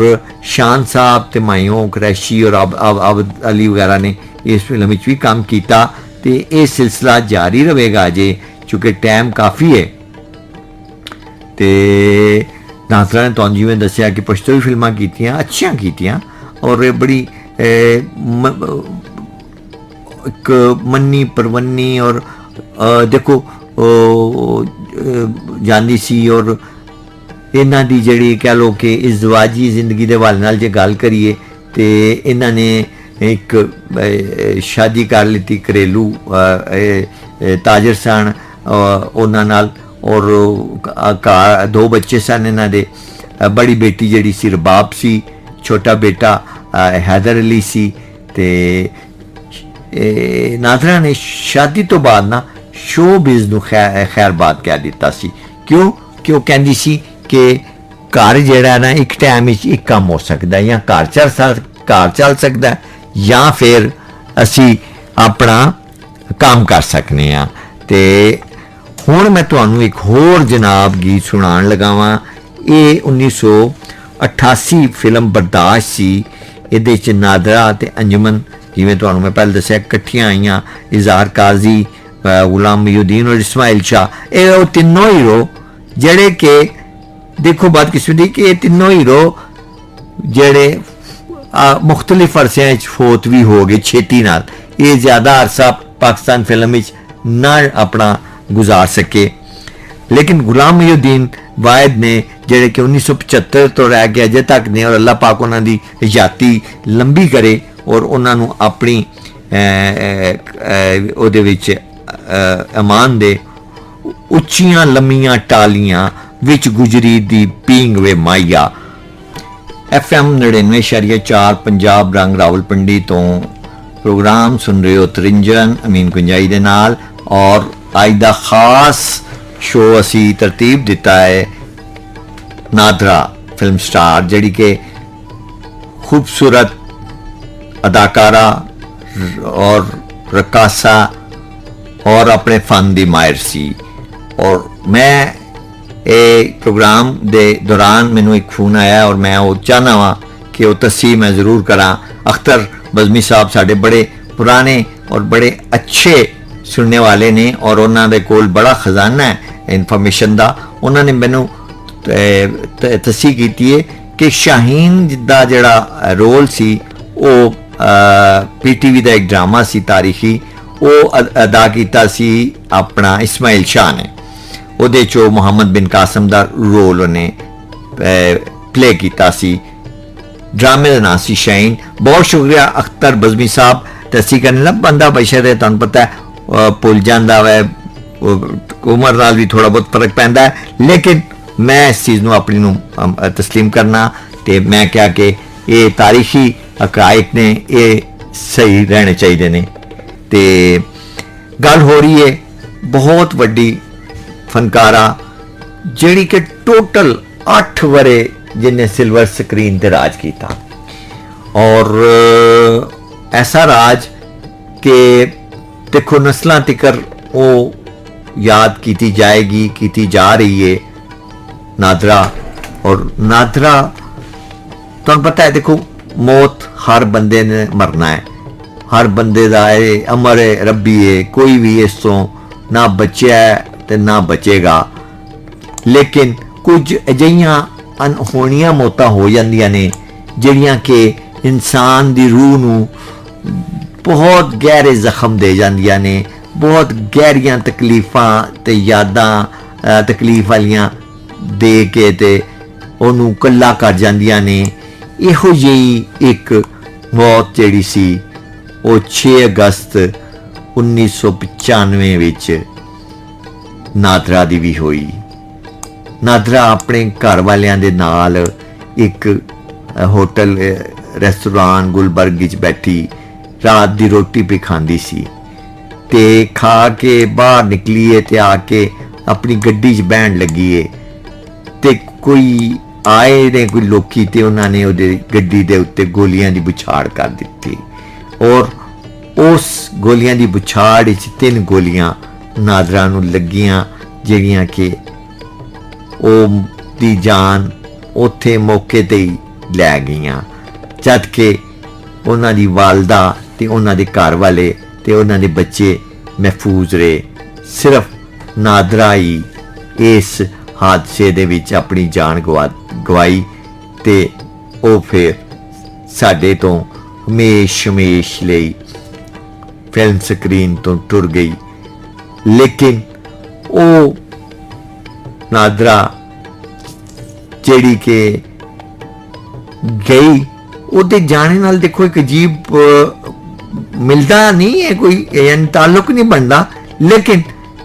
शान साहब ते मायूं कुरैशी और आबद अली वगैरह ने इस फिल्म भी काम किया। तो ये सिलसिला जारी रहेगा अजे, चूँकि टाइम काफ़ी है। तो नासरा ने तुहानूं जिवें दस्सिया कि पछतोई फिल्मां कीतियां, अच्छियां कीतियां, और बड़ी एक मन्नी परवन्नी और देखो जांदी सी। और इन्हां दी जिहड़ी कह लो कि इज़दवाजी जिंदगी दे हवाले नाल जे गल करिए तो इन्हां ने एक शादी कर लीती घरेलू ताजर सन उन्हां नाल, और घर 2 बच्चे सन इन्हां दे। बड़ी बेटी जिहड़ी सी रबाब सी, छोटा बेटा हैदर अली सी। ते नादरा ने शादी तो बाद ना शोबिज़ नूं खैरबाद कह दिता सी। क्यों कि वो कहंदी सी कि घर जिहड़ा ना एक टाइम विच एक काम हो सकता है, या घर चल सकता है, या फिर असी अपना काम कर सकने आ। ते हुण मैं तुहानूं एक होर जनाब गीत सुनाण लगा वां। ये 1988 फिल्म बर्दाश्त सी। इहदे च नादरा ते अंजुमन, जिवें तुहानूं मैं पहले दस्सिया, कट्ठियां आईयां। इज़हार काजी, गुलाम मोहुद्दीन और इस्माइल शाह, ये तीनों हीरो जेड़े के देखो बदकिस्मती कि ये तीनों हीरो जेड़े मुख्तलिफ अरसियां फोत भी हो गए छेती नाल। ये ज़्यादा अरसा पाकिस्तान फिल्म विच ना अपना गुजार सके। लेकिन गुलाम मोहुद्दीन वाहिद ने जेड़े कि 1975 तो रह के अजे तक ने, और अल्लाह पाक उन्हां दी हयाती लंबी करे और उन्होंने अपनी उहदे विच अमान दे। उच्चियां लम्मियां टालियां विच गुजरी दी पींग वे माइया। FM 99.4 पंजाब रंग रावलपिंडी तो प्रोग्राम सुन रहे हो तरिंजन अमीन गुंजाई दे नाल। और अज दा खास शो असी तरतीब दिता है नादरा फिल्म स्टार, जड़ी के खूबसूरत अदाकारा और रकासा और अपने फन दी माहिर सी। और मैं ये प्रोग्राम दे दौरान मैनू एक फोन आया और मैं वो चाहना वा कि वो तस्सी मैं ज़रूर करा। अख्तर बज़मी साहब साढ़े बड़े पुराने और बड़े अच्छे सुनने वाले ने, और उन्होंने दे कोल बड़ा खजाना है इन्फॉर्मेशन दा। उन्होंने मैनू तस्सी की है कि शाहीन दा जड़ा रोल सी वो PTV का एक ड्रामा सी तारीखी, वो अदा किया सी अपना इस्माइल शाह ने। उहदे चो मुहम्मद बिन कासम का रोल उन्हें प्ले किया सी। ड्रामे का नाम सी शाहीन। बहुत शुक्रिया अख्तर बज़मी साहब। तस्सी करने लग बंदा बशर है, तुहानूं पता है भुल जाता है, उम्र नाल भी थोड़ा बहुत फर्क पैंदा है, लेकिन मैं इस चीज़ नूं अपनी नूं तस्लीम करना। तो मैं क्या कि ये तारीखी हकायक ने, ये सही रहने चाहिए ने। तो गल हो रही है बहुत वड्डी फनकारा जिहड़ी कि टोटल 8 वरे जिन्हें सिल्वर स्क्रीन ते राज किया। और ऐसा राज कि देखो नस्लां तिकर वो याद की जाएगी, की जा रही है नादरा। और नादरा तुहानूं पता है, देखो मौत हर बंदे ने मरना है, हर बंदे का ये अमर है, रब्बी है, कोई भी इस तो ना बचया है तो ना बचेगा। लेकिन कुछ अजिहियां अनहोणियां मौतां हो जांदियां ने जिहड़ियां कि इंसान दी रूह नूं बहुत गहरे जख्म दे जांदियां ने, बहुत गहरियां तकलीफां ते यादां तकलीफ वालियां दे के ते ओनू कल्ला कर जांदियां ने। इहो जी एक मौत जिहड़ी सी वो 6 अगस्त 1995 विच नादरा दी भी होई। नादरा अपने घर वालियां दे नाल एक होटल रेस्टोरेंट गुलबर्ग विच बैठी रात दी रोटी भी खांदी सी। ते खा के बाहर निकलीए ते आके अपनी गड्डी च बहन लगी है। ते कोई आए ने कोई लोकी ते उन्होंने उहदे गड्डी दे उत्ते गोलियां दी बुछाड़ कर दी। और उस गोलियां दी बुछाड़ विच 3 गोलियां नादरा नूं लगियां जिहड़ियां कि दी जान उत्थे मौके ते ही ਲੈ ਗਈਆਂ, ਜਦ ਕਿ ਉਹਨਾਂ ਦੀ ਵਾਲਦਾ ਤੇ ਉਹਨਾਂ ਦੇ ਘਰ ਵਾਲੇ ਤੇ ਉਹਨਾਂ ਦੇ ਬੱਚੇ ਮਹਿਫੂਜ਼ ਰਹੇ। ਸਿਰਫ ਨਾਦਰਾ ਹੀ ਇਸ ਹਾਦਸੇ ਦੇ ਵਿੱਚ ਆਪਣੀ ਜਾਨ ਗਵਾਈ ਤੇ ਉਹ ਫਿਰ ਸਾਡੇ ਤੋਂ ਹਮੇਸ਼ ਲਈ ਫਿਲਮ ਸਕਰੀਨ ਤੋਂ ਟੁਰ ਗਈ। ਲੇਕਿਨ ਉਹ ਨਾਦਰਾ ਜਿਹੜੀ ਕਿ ਗਈ, ਉਹਦੇ ਜਾਣੇ ਨਾਲ ਦੇਖੋ ਇੱਕ ਅਜੀਬ ਮਿਲਦਾ ਨਹੀਂ ਹੈ, ਕੋਈ ਤਾਲੁਕ ਨਹੀਂ ਬਣਦਾ, ਲੇਕਿਨ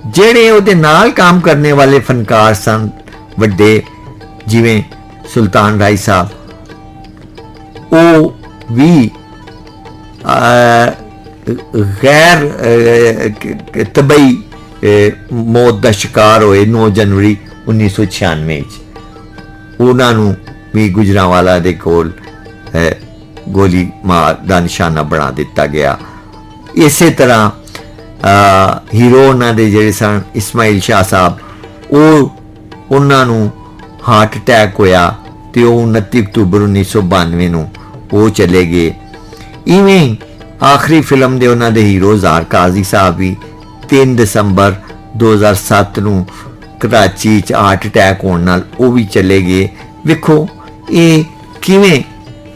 ਜਿਹੜੇ ਉਹਦੇ ਨਾਲ ਕੰਮ ਕਰਨੇ ਵਾਲੇ ਫਨਕਾਰ ਸਨ ਵੱਡੇ, ਜਿਵੇਂ ਸੁਲਤਾਨ ਰਾਏ ਸਾਹਿਬ, ਉਹ ਵੀ ਗੈਰ ਤਬਈ ਮੌਤ ਦਾ ਸ਼ਿਕਾਰ ਹੋਏ 9 ਜਨਵਰੀ 1996 ਚ। ਉਹਨਾਂ ਨੂੰ ਵੀ ਗੁਜਰਾਂਵਾਲਾ ਦੇ ਕੋਲ ਗੋਲੀ ਮਾਰ ਦਾ ਨਿਸ਼ਾਨਾ ਬਣਾ ਦਿੱਤਾ ਗਿਆ। ਇਸੇ ਤਰ੍ਹਾਂ ਹੀਰੋ ਉਹਨਾਂ ਦੇ ਜਿਹੜੇ ਸਨ ਇਸਮਾਈਲ ਸ਼ਾਹ ਸਾਹਿਬ, ਉਹਨਾਂ ਨੂੰ ਹਾਰਟ ਅਟੈਕ ਹੋਇਆ ਤੇ ਉਹ 29 ਅਕਤੂਬਰ 1992 ਨੂੰ ਉਹ ਚਲੇ ਗਏ। ਇਵੇਂ ਆਖਰੀ ਫਿਲਮ ਦੇ ਉਹਨਾਂ ਦੇ ਹੀਰੋ ਜ਼ਾਰ ਕਾਜ਼ੀ ਸਾਹਿਬ ਵੀ 3 ਦਸੰਬਰ 2007 ਨੂੰ ਕਰਾਚੀ 'ਚ ਹਾਰਟ ਅਟੈਕ ਹੋਣ ਨਾਲ ਉਹ ਵੀ ਚਲੇ ਗਏ। ਵੇਖੋ ਇਹ ਕਿਵੇਂ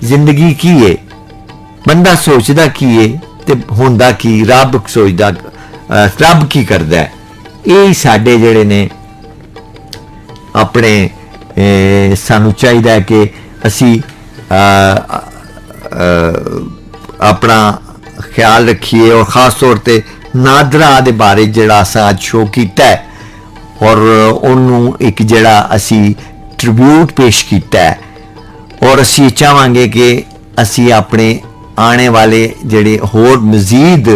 ਜ਼ਿੰਦਗੀ ਕੀ ਹੈ, ਬੰਦਾ ਸੋਚਦਾ ਕੀ ਹੈ ਤੇ ਹੁੰਦਾ ਕੀ, ਰੱਬ ਸੋਚਦਾ, ਰੱਬ ਕੀ ਕਰਦਾ ਹੈ। ਇਹ ਸਾਡੇ ਜਿਹੜੇ ਨੇ ਆਪਣੇ ਸਾਨੂੰ ਚਾਹੀਦਾ ਹੈ ਕਿ ਅਸੀਂ ਆਪਣਾ ਖਿਆਲ ਰੱਖੀਏ, ਔਰ ਖਾਸ ਤੌਰ ਤੇ ਨਾਦਰਾ ਦੇ ਬਾਰੇ ਜਿਹੜਾ ਅਸਾਂ ਅੱਜ ਸ਼ੋਅ ਕੀਤਾ ਹੈ ਔਰ ਉਹਨੂੰ ਇੱਕ ਜਿਹੜਾ ਅਸੀਂ ਟ੍ਰਿਬਿਊਟ ਪੇਸ਼ ਕੀਤਾ ਹੈ, ਔਰ ਅਸੀਂ ਚਾਹਾਂਗੇ ਕਿ ਅਸੀਂ ਆਪਣੇ ਆਉਣੇ ਵਾਲੇ ਜਿਹੜੇ ਹੋਰ ਮਜ਼ੀਦ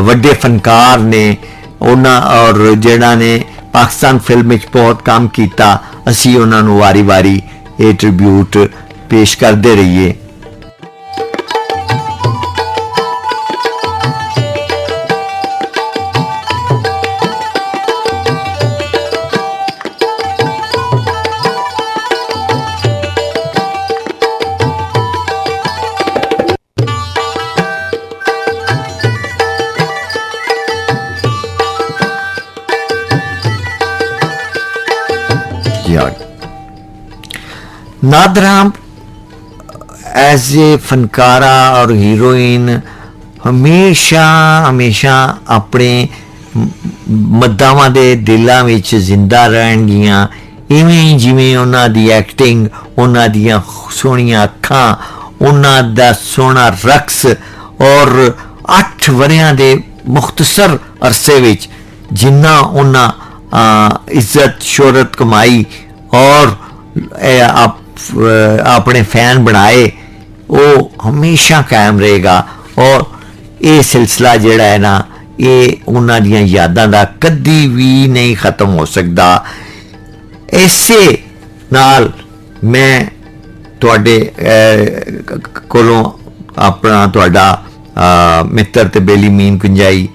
ਵੱਡੇ ਫਨਕਾਰ ਨੇ ਉਹਨਾਂ, ਔਰ ਜਿਹੜਾ ਨੇ ਪਾਕਿਸਤਾਨ ਫਿਲਮ ਵਿੱਚ ਬਹੁਤ ਕੰਮ ਕੀਤਾ, ਅਸੀਂ ਉਹਨਾਂ ਨੂੰ ਵਾਰੀ-ਵਾਰੀ ਇਹ ਟ੍ਰਿਬਿਊਟ ਪੇਸ਼ ਕਰਦੇ ਰਹੀਏ। नादरा एज ए फनकारा और हीरोइन हमेशा अपने मद्दावां दे दिलां विच जिंदा रहणगियां। इवें जिवें उन्हां दी एक्टिंग, उन्हां दियां सोहणियां अखां, उन्हां दा सोहना रक्स और 8 वरियां दे मुख्तसर अरसे विच जिन्ना उन्हां इज्जत शोहरत कमाई और अपने फैन बनाए, वो हमेशा कायम रहेगा। और ये सिलसिला जिहड़ा है ना, ये उन्हां दियां यादां दा कदी भी नहीं ख़त्म हो सकता। इसे नाल मैं तुहाडे कोलों अपना तुहाडा मित्र ते बेली मीन कुंजाई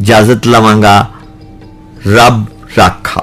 इजाजत लवांगा। रब राखा।